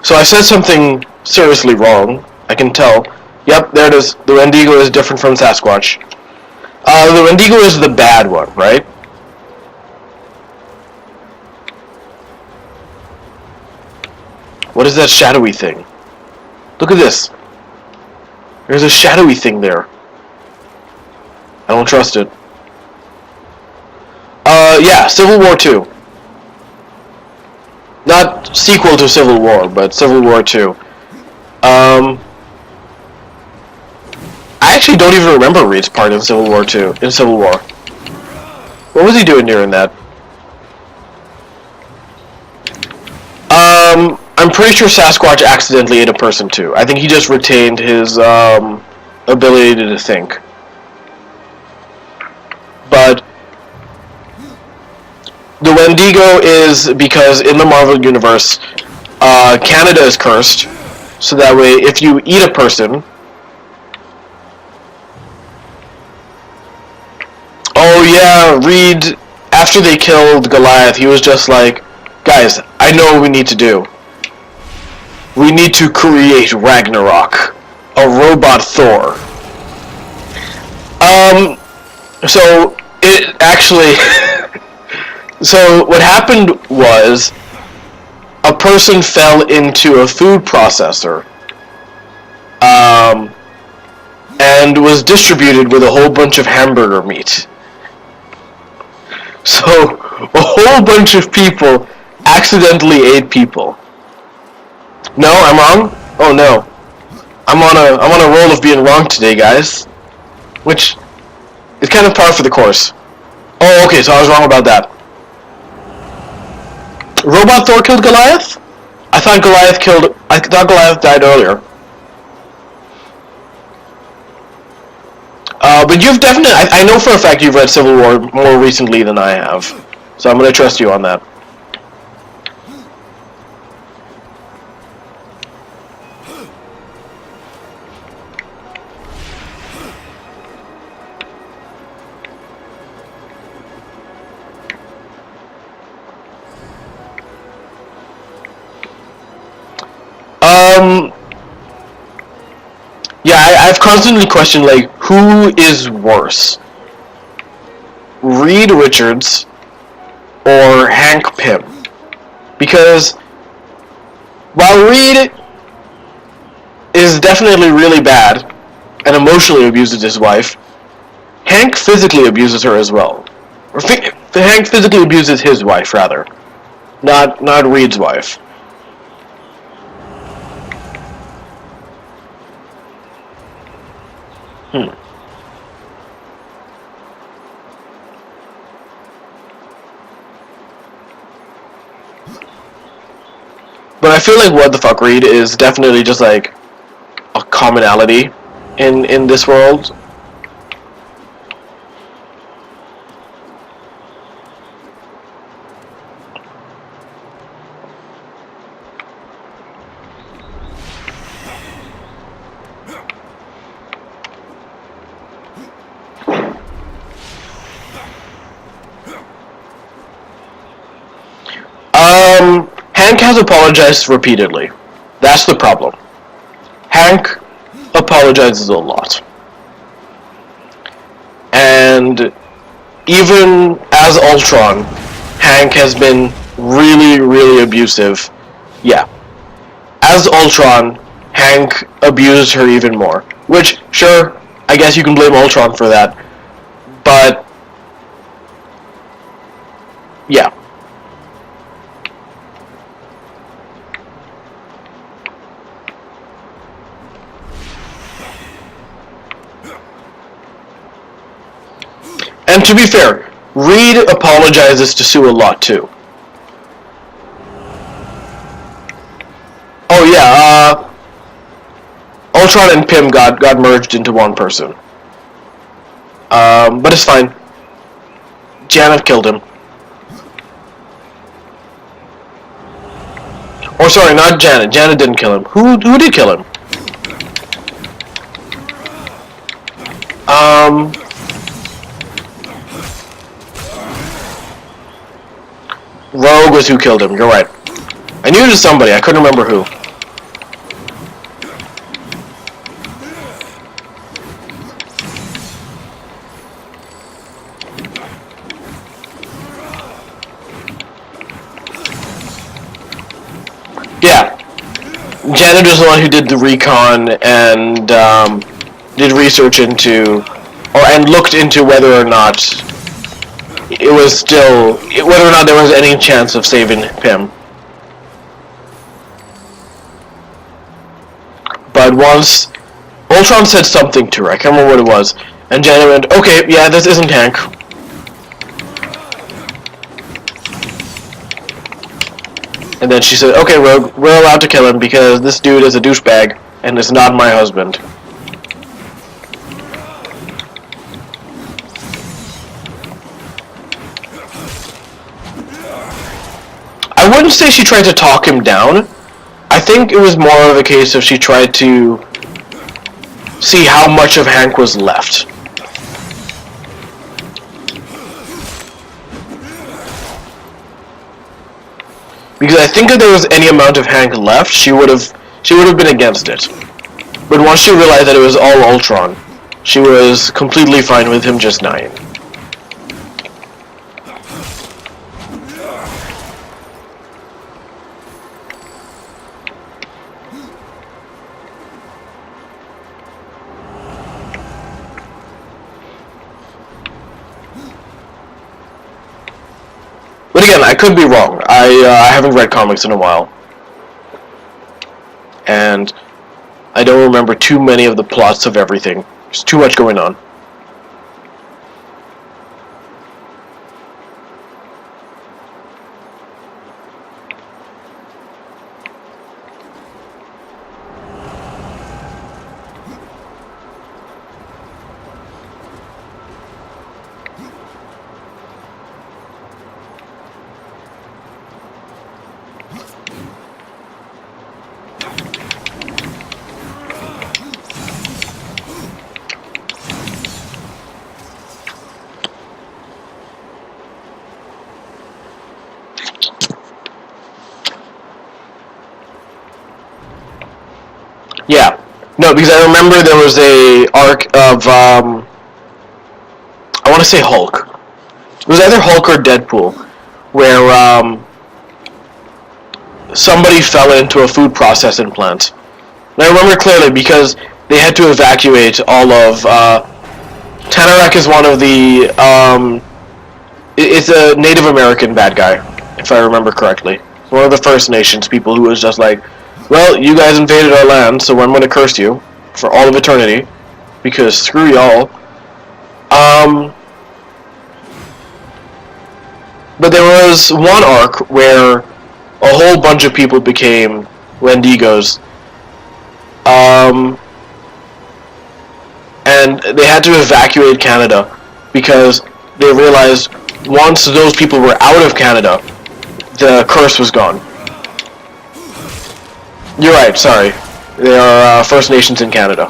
So I said something seriously wrong. I can tell. Yep, there it is. The Wendigo is different from Sasquatch. The Wendigo is the bad one, right? What is that shadowy thing? Look at this. There's a shadowy thing there. I don't trust it. Yeah, Civil War 2. Not sequel to Civil War, but Civil War 2. I actually don't even remember Reed's part in Civil War 2. In Civil War. What was he doing during that? I'm pretty sure Sasquatch accidentally ate a person too. I think he just retained his ability to think. But the Wendigo is because in the Marvel Universe, Canada is cursed, so that way if you eat a person... Oh yeah, Reed, after they killed Goliath, he was just like, guys, I know what we need to do. We need to create Ragnarok, a robot Thor. So it actually... So what happened was a person fell into a food processor and was distributed with a whole bunch of hamburger meat. So a whole bunch of people accidentally ate people. No, I'm wrong? Oh no. I'm on a roll of being wrong today, guys. Which is kind of par for the course. Oh, okay, so I was wrong about that. Robot Thor killed Goliath? I thought Goliath died earlier. But you've definitely... I know for a fact you've read Civil War more recently than I have. So I'm going to trust you on that. Yeah, I've constantly questioned, like, who is worse? Reed Richards or Hank Pym? Because while Reed is definitely really bad and emotionally abuses his wife, Hank physically abuses her as well. Or Hank physically abuses his wife, rather. Not Reed's wife. But I feel like What the Fuck Reed is definitely just like a commonality in this world. Hank has apologized repeatedly. That's the problem. Hank apologizes a lot. And even as Ultron, Hank has been really, really abusive. Yeah. As Ultron, Hank abused her even more. Which, sure, I guess you can blame Ultron for that. But, yeah. And to be fair, Reed apologizes to Sue a lot too. Oh yeah, Ultron and Pym got merged into one person. But it's fine. Janet killed him. Or sorry, not Janet. Janet didn't kill him. Who did kill him? Rogue was who killed him. You're right. I knew it was somebody. I couldn't remember who. Yeah. Janet was the one who did the recon and did research into, and looked into whether or not it was still, whether or not there was any chance of saving Pym. But once Ultron said something to her, I can't remember what it was, and Janet went, okay, yeah, this isn't Hank. And then she said, okay, Rogue, we're allowed to kill him because this dude is a douchebag and is not my husband. I wouldn't say she tried to talk him down. I think it was more of a case of she tried to see how much of Hank was left. Because I think if there was any amount of Hank left, she would have been against it. But once she realized that it was all Ultron, she was completely fine with him just dying. But again, I could be wrong. I haven't read comics in a while. And I don't remember too many of the plots of everything. There's too much going on. Yeah. No, because I remember there was a arc of, I want to say Hulk. It was either Hulk or Deadpool, where, somebody fell into a food processing plant. And I remember clearly because they had to evacuate all of, Tanarak is one of the, it's a Native American bad guy, if I remember correctly. One of the First Nations people who was just like, well, you guys invaded our land, so I'm going to curse you for all of eternity, because screw y'all. But there was one arc where a whole bunch of people became Wendigos, and they had to evacuate Canada, because they realized once those people were out of Canada, the curse was gone. You're right, sorry. They are First Nations in Canada.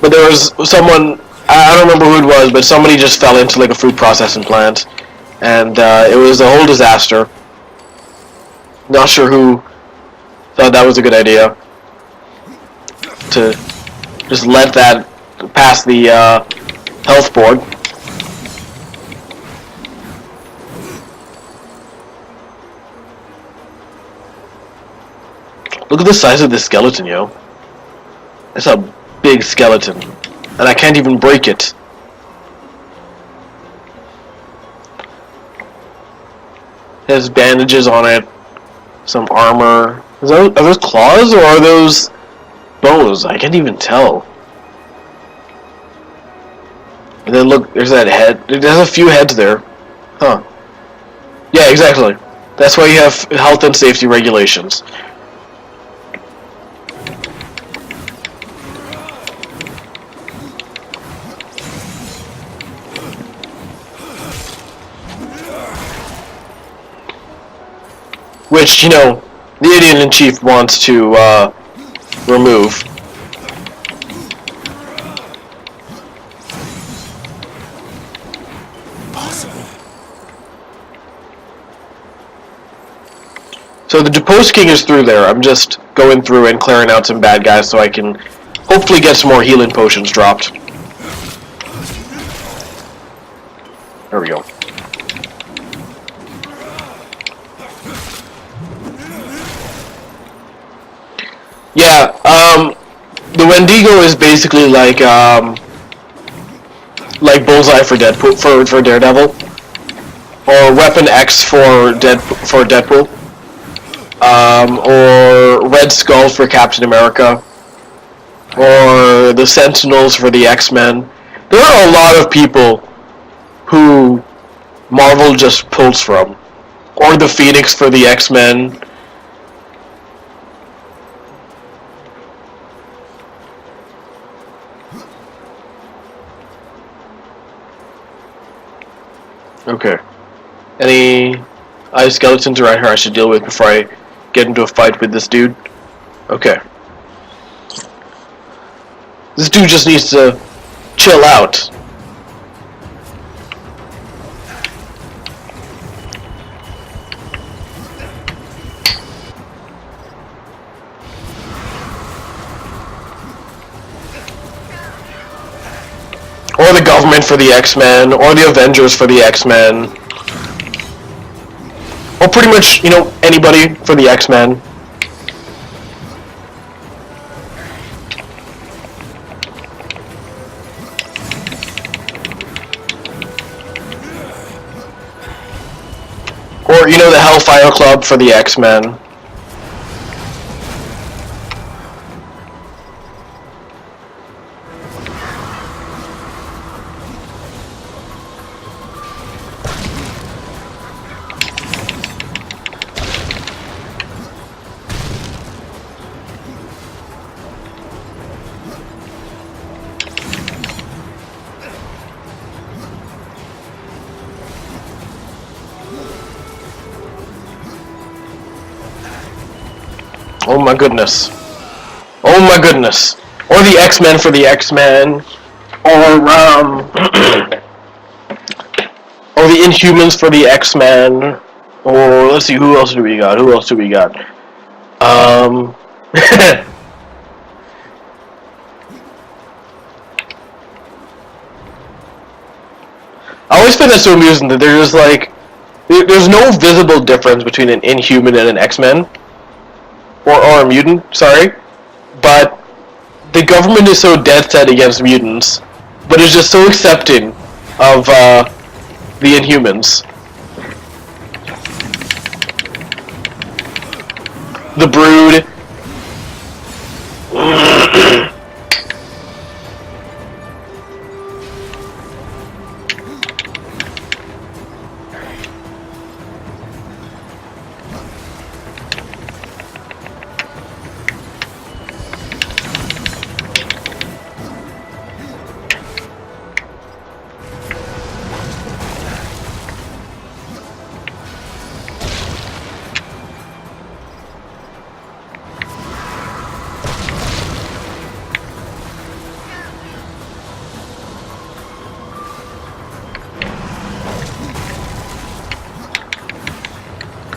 But there was someone, I don't remember who it was, but somebody just fell into like a food processing plant, and it was a whole disaster. Not sure who thought that was a good idea to just let that pass the health board. Look at the size of this skeleton, yo. It's a big skeleton, and I can't even break it. It has bandages on it, Some armor. Are those claws or are those bones? I can't even tell. And then look, there's that head. There's a few heads there. Huh. Yeah, exactly. That's why you have health and safety regulations. Which, you know, the Indian-in-Chief wants to remove. So the Deposed King is through there. I'm just going through and clearing out some bad guys so I can hopefully get some more healing potions dropped. There we go. Yeah, the Wendigo is basically like Bullseye for Deadpool, for Daredevil, or Weapon X for Deadpool, or Red Skull for Captain America, or the Sentinels for the X-Men. There are a lot of people who Marvel just pulls from, or the Phoenix for the X-Men. Okay. Any ice skeletons around here I should deal with before I get into a fight with this dude? Okay. This dude just needs to chill out. Or the government for the X-Men, or the Avengers for the X-Men. Or pretty much, you know, anybody for the X-Men. Or, you know, the Hellfire Club for the X-Men. Oh my goodness. Oh my goodness. Or the X-Men for the X-Men. Or, or the Inhumans for the X-Men. Or, let's see, who else do we got? I always find that so amusing that there's like, there's no visible difference between an Inhuman and an X-Men. Or a mutant, sorry. But the government is so dead set against mutants, but is just so accepting of the Inhumans. The Brood.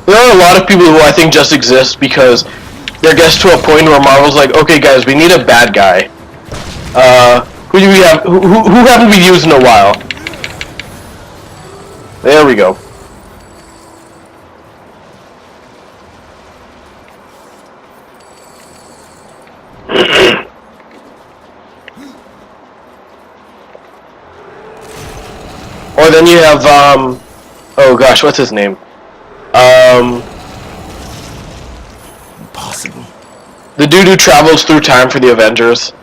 There are a lot of people who I think just exist because there gets to a point where Marvel's like, okay guys, we need a bad guy. Who do we have? Who haven't we used in a while? There we go. Or then you have, oh gosh, what's his name? The dude who travels through time for the Avengers.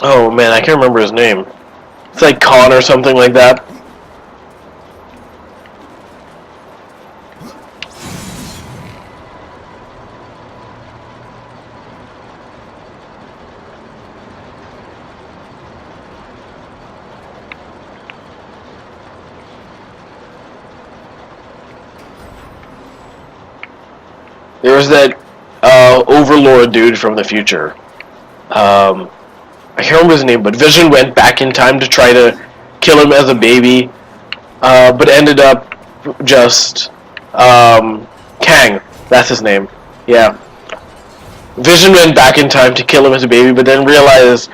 Oh man, I can't remember his name. It's like Khan or something like that. There was that Overlord dude from the future. I can't remember his name, but Vision went back in time to try to kill him as a baby, but ended up just Kang. That's his name. Yeah. Vision went back in time to kill him as a baby, but then realized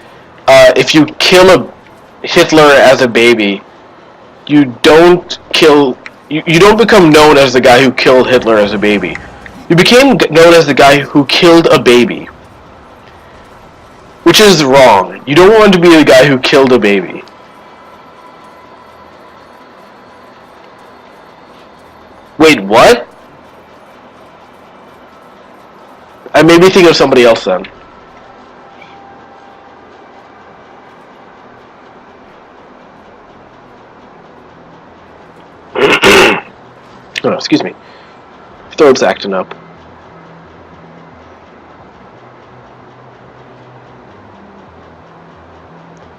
if you kill a Hitler as a baby, you don't kill. You don't become known as the guy who killed Hitler as a baby. You became known as the guy who killed a baby. Which is wrong. You don't want to be the guy who killed a baby. Wait, what? I made me think of somebody else then. Oh, excuse me. Throat's acting up.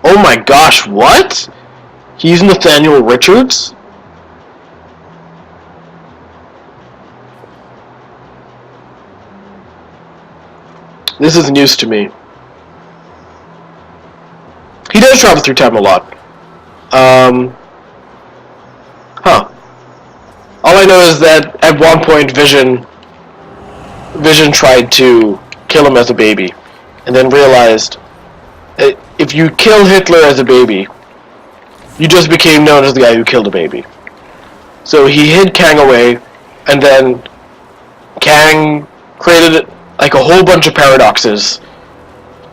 Oh my gosh, what? He's Nathaniel Richards? This is news to me. He does travel through time a lot. Huh. All I know is that at one point Vision tried to kill him as a baby, and then realized if you kill Hitler as a baby, you just became known as the guy who killed a baby. So he hid Kang away, and then Kang created like a whole bunch of paradoxes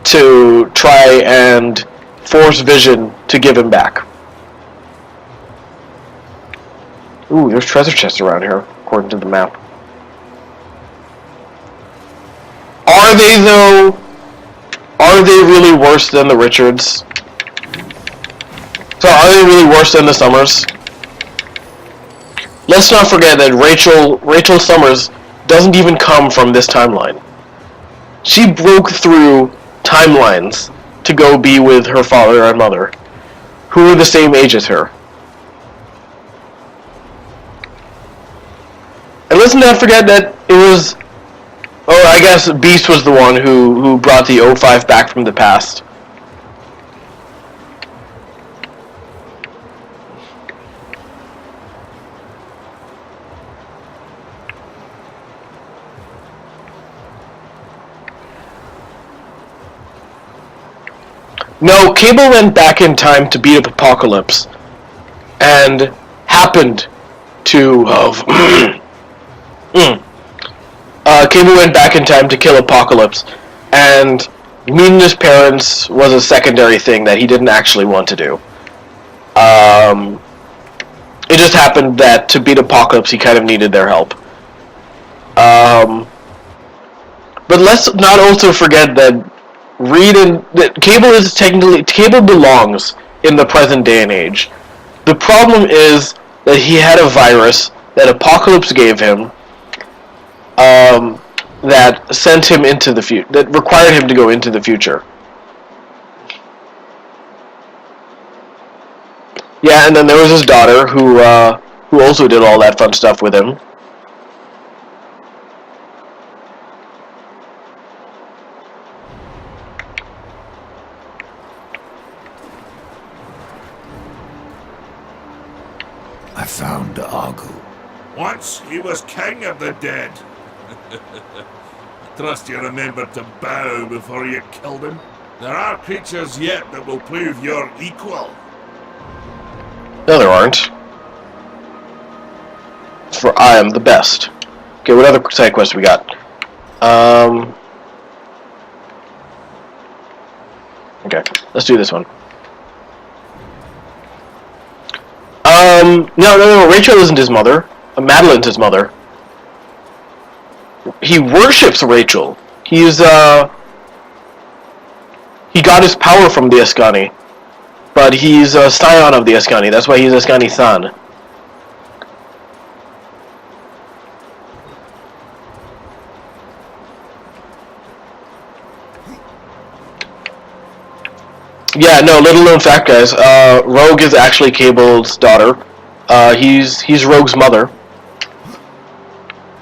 to try and force Vision to give him back. Ooh, there's treasure chests around here, according to the map. Are they, though? Are they really worse than the Richards? So are they really worse than the Summers? Let's not forget that Rachel Summers doesn't even come from this timeline. She broke through timelines to go be with her father and mother, who were the same age as her. And let's not forget that it was... Oh, I guess Beast was the one who brought the O5 back from the past. No, Cable went back in time to beat up Apocalypse, and happened to have... Cable went back in time to kill Apocalypse, and meeting his parents was a secondary thing that he didn't actually want to do. It just happened that to beat Apocalypse, he kind of needed their help. But let's not also forget that Cable belongs in the present day and age. The problem is that he had a virus that Apocalypse gave him, that sent him into the future, that required him to go into the future. Yeah, and then there was his daughter, who also did all that fun stuff with him. I found Argo. Once he was king of the dead. Trust you remembered to bow before you killed him. There are creatures yet that will prove your equal. No, there aren't. For I am the best. Okay, what other side quests we got? Okay, let's do this one. No, Rachel isn't his mother. Madeline's his mother. He worships Rachel. He got his power from the Ascani. But he's a scion of the Ascani. That's why he's Ascani's son. Yeah, no, little known fact, guys. Rogue is actually Cable's daughter. He's Rogue's mother.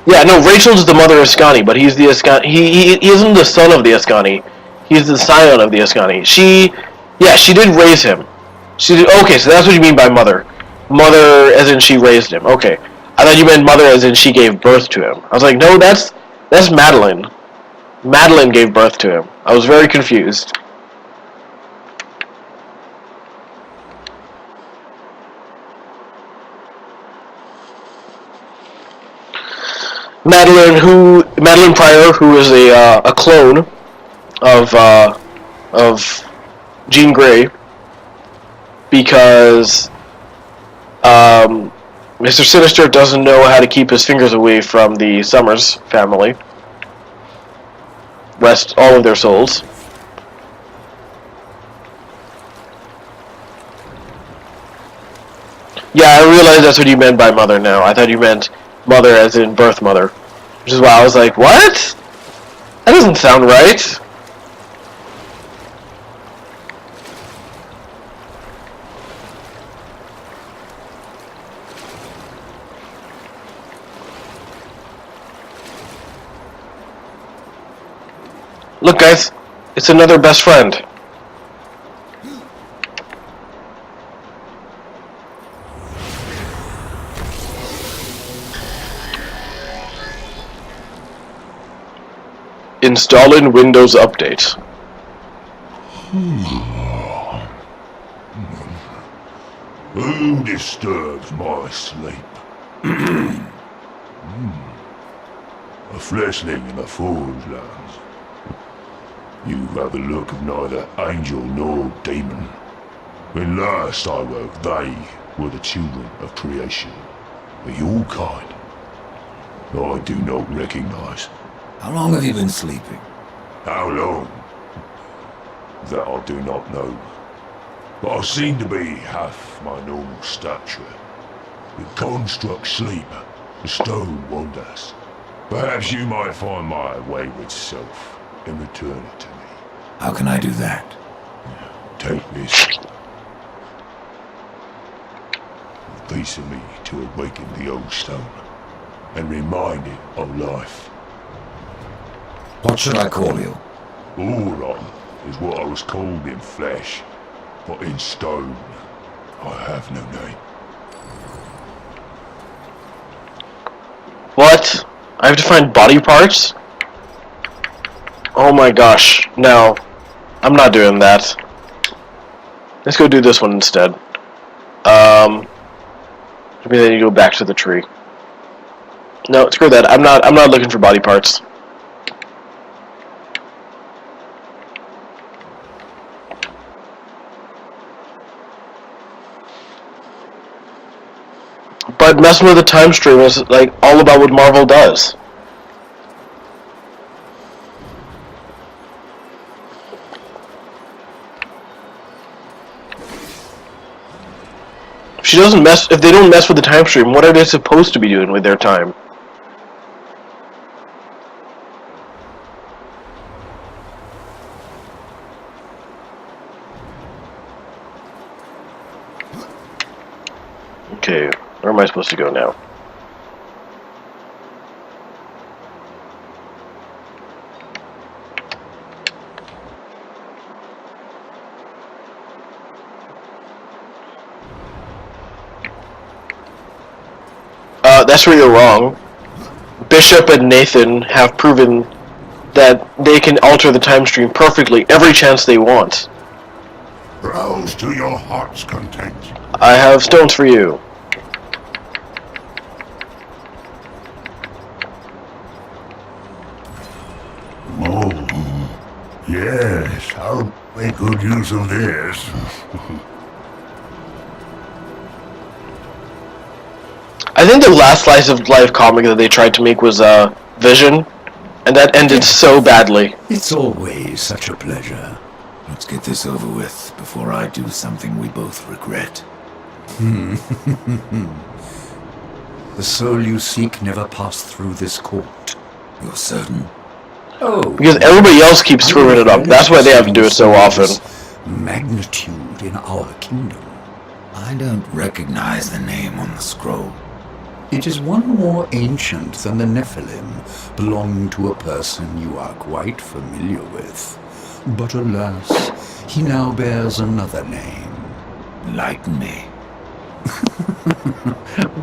Yeah, no, Rachel's the mother of Ascani, but he's the Ascani. He isn't the son of the Ascani. He's the scion of the Ascani. She did raise him. Okay, so that's what you mean by mother. Mother as in she raised him. Okay. I thought you meant mother as in she gave birth to him. I was like, no, that's Madeline. Madeline gave birth to him. I was very confused. Madeline Pryor, who is a clone of Jean Grey, because Mr. Sinister doesn't know how to keep his fingers away from the Summers family. Rest all of their souls. Yeah, I realize that's what you meant by mother now. I thought you meant mother as in birth mother. Which is why I was like, what? That doesn't sound right. Look, guys, it's another best friend. Installing Windows Update. Who disturbs my sleep? A fleshling in the Forge Lands. You have the look of neither angel nor demon. When last I woke, they were the children of creation. But your kind, I do not recognize. How long have you been sleeping? How long? That I do not know. But I seem to be half my normal stature. The construct sleep, the stone wonders. Perhaps you might find my wayward self and return it to me. How can I do that? Take this. A piece of me to awaken the old stone and remind it of life. What should I call you? Auron is what I was called in flesh, but in stone, I have no name. What? I have to find body parts? Oh my gosh, no. I'm not doing that. Let's go do this one instead. Maybe then you go back to the tree. No, screw that. I'm not looking for body parts. But messing with the time stream is like all about what Marvel does. If they don't mess with the time stream, what are they supposed to be doing with their time? Okay, where am I supposed to go now? That's where you're wrong. Bishop and Nathan have proven that they can alter the time stream perfectly every chance they want. Browse to your heart's content. I have stones for you. Oh, yes, I'll make good use of this. I think the last slice of life comic that they tried to make was Vision, and that ended so badly. It's always such a pleasure. Let's get this over with before I do something we both regret. The soul you seek never passed through this court. You're certain? Oh, Because everybody else keeps screwing it up. That's why they have to do it so often. Magnitude in our kingdom. I don't recognize the name on the scroll. It is one more ancient than the Nephilim, belonging to a person you are quite familiar with. But alas, he now bears another name. Enlighten me.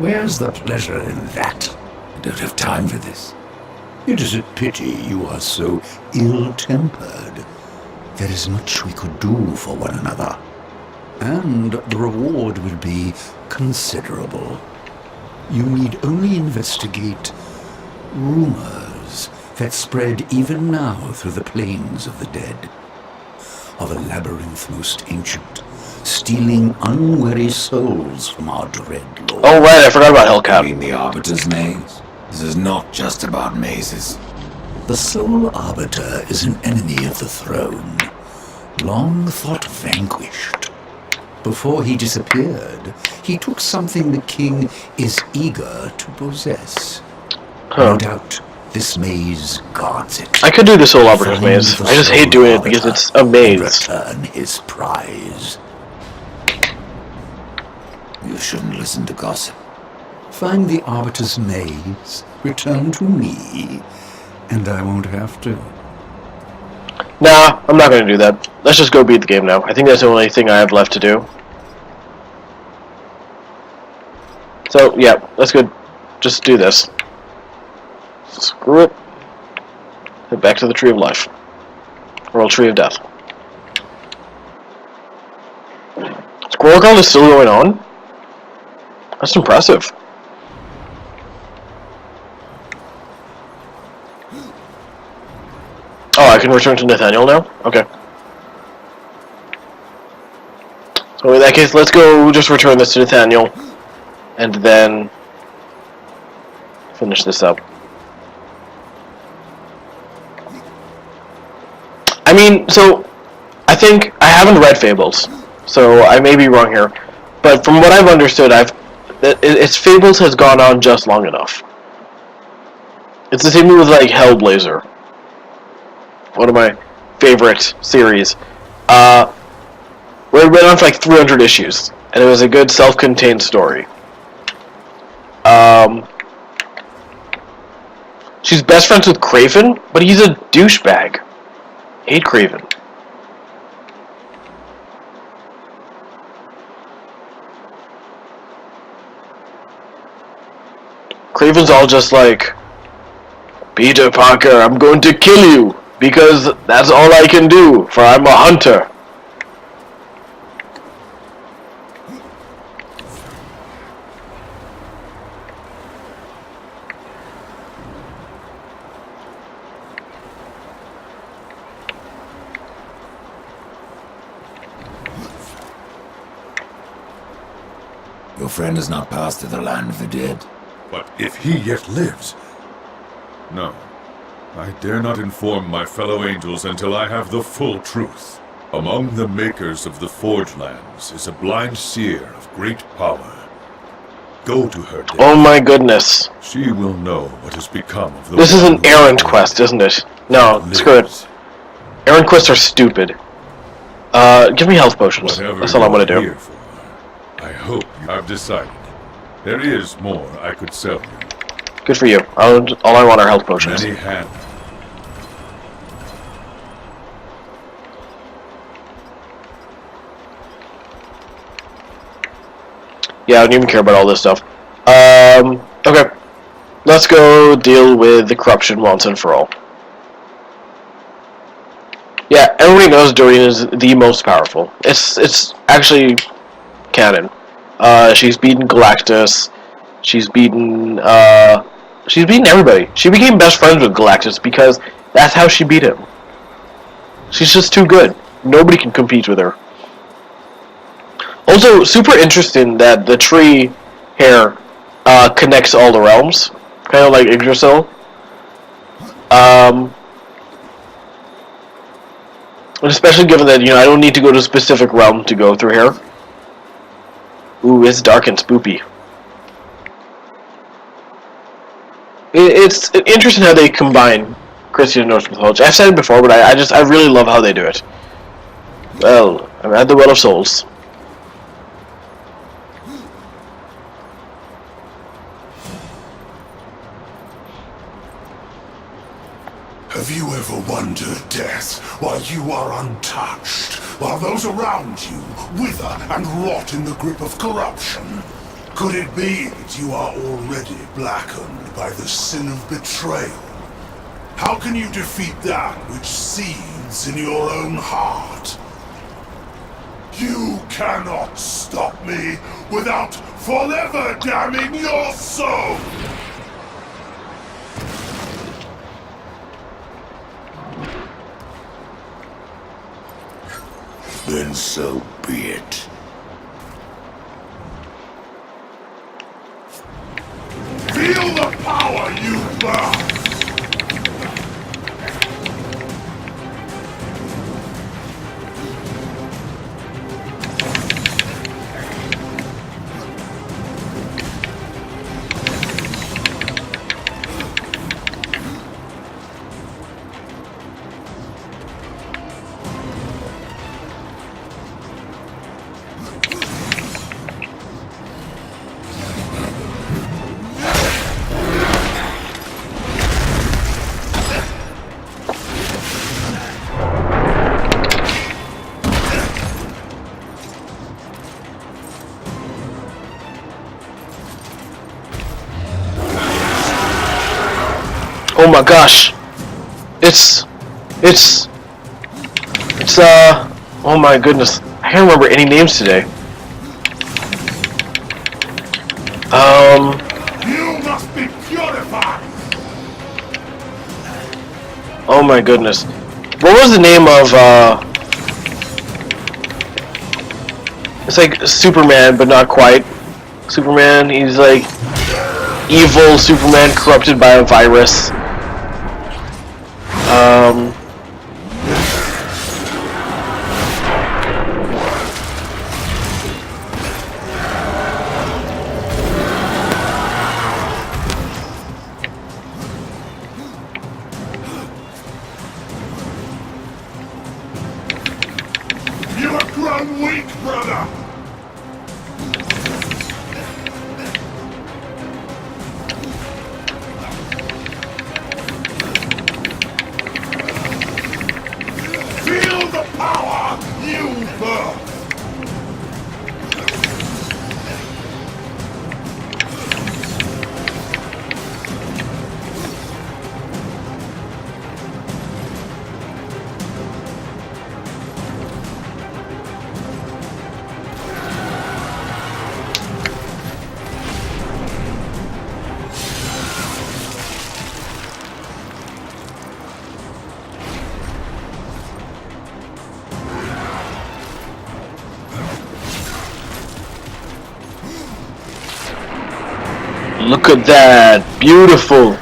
Where's the pleasure in that? I don't have time for this. It is a pity you are so ill-tempered. There is much we could do for one another. And the reward will be considerable. You need only investigate rumors that spread even now through the plains of the dead. Of a labyrinth most ancient, stealing unwary souls from our dread lord. Oh right, I forgot about I Hellcat. mean the Arbiter's maze? This is not just about mazes. The Soul Arbiter is an enemy of the throne, long thought vanquished. Before he disappeared, he took something the king is eager to possess. No doubt, this maze guards it. I could do the Soul Arbiter's Find maze. the I just hate Soul doing it because Arbiter it's a and maze. return his prize. You shouldn't listen to gossip. Find the Arbiter's maze, return to me, and I won't have to. Nah, I'm not gonna do that. Let's just go beat the game now. I think that's the only thing I have left to do. So, yeah, let's go just do this. Screw it. Head back to the Tree of Life. Or Tree of Death. Squirrel Con is still going on? That's impressive. Oh, I can return to Nathaniel now? Okay. So in that case, let's go just return this to Nathaniel. And then finish this up. I mean, so I think I haven't read Fables, so I may be wrong here. But from what I've understood, its Fables has gone on just long enough. It's the same with like Hellblazer, one of my favorite series, where it went on for like 300 issues, and it was a good self-contained story. She's best friends with Kraven, but he's a douchebag. Hate Kraven. Kraven's all just like, Peter Parker, I'm going to kill you, because that's all I can do, for I'm a hunter. Your friend has not passed to the land of the dead. But if he yet lives... No. I dare not inform my fellow angels until I have the full truth. Among the makers of the Forge Lands is a blind seer of great power. Go to her, David. Oh my goodness. She will know what has become of the... This is an one who errand quest, isn't it? No, screw it. lives. Errand quests are stupid. Give me health potions. Whatever That's all I'm you gonna are do. here for, I hope you have decided. There is more I could sell you. Good for you. All I want are health potions. Many hands. Yeah, I don't even care about all this stuff. Okay. Let's go deal with the corruption once and for all. Yeah, everybody knows Dorian is the most powerful. It's actually canon. She's beaten Galactus. She's beaten everybody. She became best friends with Galactus because that's how she beat him. She's just too good. Nobody can compete with her. Also, super interesting that the tree hair connects all the realms, kind of like Yggdrasil. And especially given that, I don't need to go to a specific realm to go through here. Ooh, it's dark and spoopy. It's interesting how they combine Christian and Norse mythology. I've said it before, but I really love how they do it. Well, I'm at the Well of Souls. Have you ever wondered, Death, why you are untouched, while those around you wither and rot in the grip of corruption? Could it be that you are already blackened by the sin of betrayal? How can you defeat that which seethes in your own heart? You cannot stop me without forever damning your soul! Then so be it. Feel the power you burn! Oh my gosh. Oh my goodness. I can't remember any names today. You must be purified! Oh my goodness. What was the name of, it's like Superman, but not quite. Superman, he's like evil Superman corrupted by a virus. You have grown weak, brother! Feel the power you burn! Look at that. Beautiful.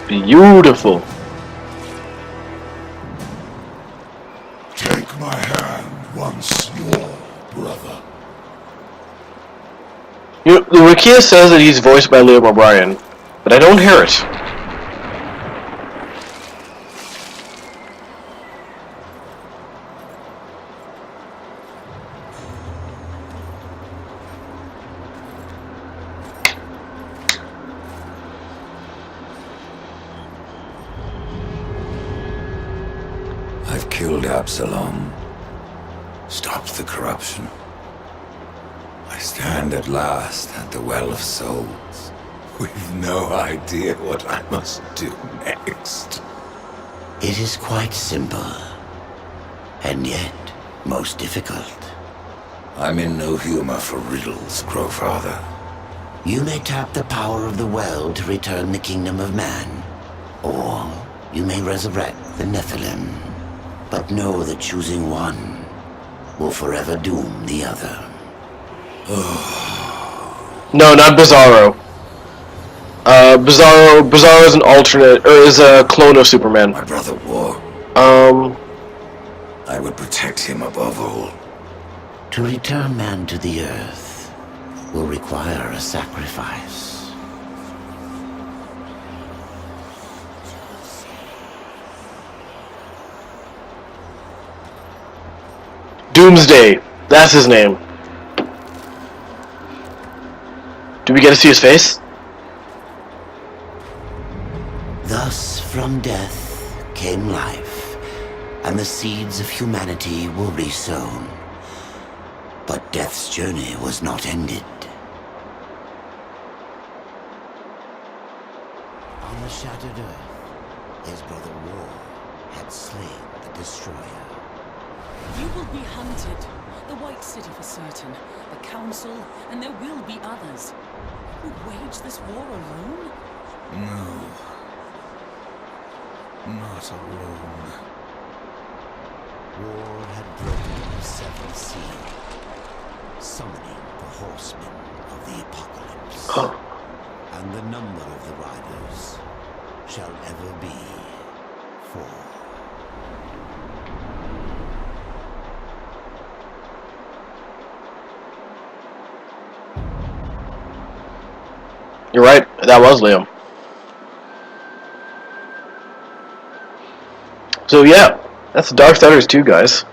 Beautiful. Take my hand once more, brother. The Wikia says that he's voiced by Liam O'Brien, but I don't hear it. I've killed Absalom. Stopped the corruption. I stand at last at the Well of Souls, with no idea what I must do next. It is quite simple, and yet most difficult. I'm in no humor for riddles, Crowfather. You may tap the power of the well to return the kingdom of man, or you may resurrect the Nephilim. But know that choosing one will forever doom the other. No, not Bizarro. Bizarro is an alternate, or is a clone of Superman. My brother War. I would protect him above all. To return man to the earth will require a sacrifice. Doomsday. That's his name. Do we get to see his face? Thus from death came life, and the seeds of humanity were resown. But death's journey was not ended. On the shattered earth, his brother War had slain the destroyer. You will be hunted. The White City for certain. The Council, and there will be others. You wage this war alone? No. Not alone. War had broken the seventh seal, summoning the horsemen of the apocalypse. Oh. And the number of the riders shall ever be 4. You're right, that was Liam. So yeah, that's Darksiders 2, guys.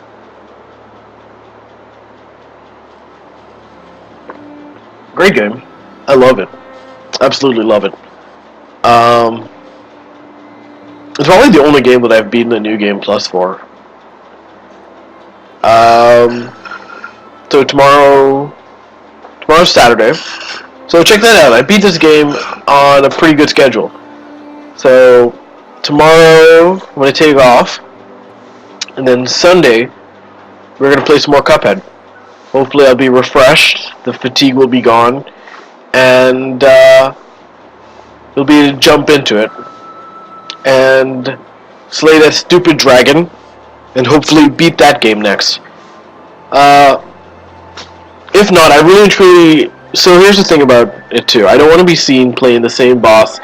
Great game. I love it. Absolutely love it. It's probably the only game that I've beaten a New Game Plus for. So tomorrow's Saturday. So check that out. I beat this game on a pretty good schedule. So tomorrow I'm going to take off. And then Sunday we're going to play some more Cuphead. Hopefully I'll be refreshed. The fatigue will be gone. And it'll be to jump into it. And slay that stupid dragon. And hopefully beat that game next. If not, I really truly... So here's the thing about it too. I don't want to be seen playing the same boss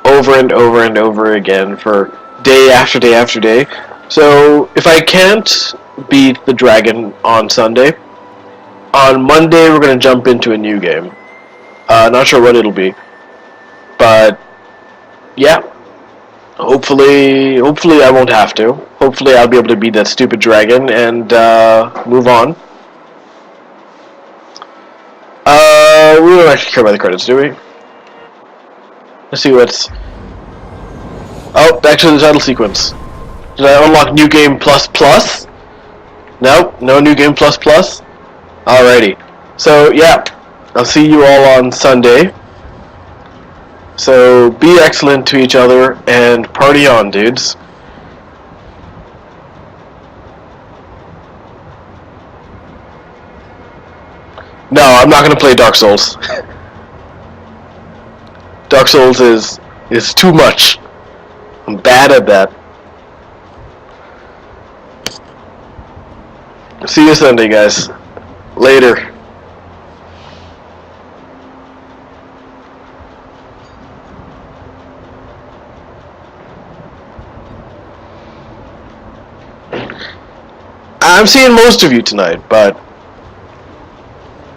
over and over and over again for day after day after day. So if I can't beat the dragon on Sunday, on Monday we're going to jump into a new game. Not sure what it'll be. But yeah. Hopefully I won't have to. Hopefully I'll be able to beat that stupid dragon and move on. We don't actually care about the credits, do we? Let's see what's... Oh, actually the title sequence. Did I unlock New Game Plus Plus? Nope, no New Game Plus Plus. Alrighty. So, yeah. I'll see you all on Sunday. So, be excellent to each other and party on, dudes. No, I'm not gonna play Dark Souls. Dark Souls is too much. I'm bad at that. See you Sunday, guys. Later. I'm seeing most of you tonight, but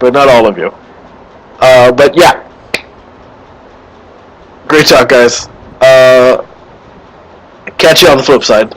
not all of you. But yeah. Great talk, guys. Catch you on the flip side.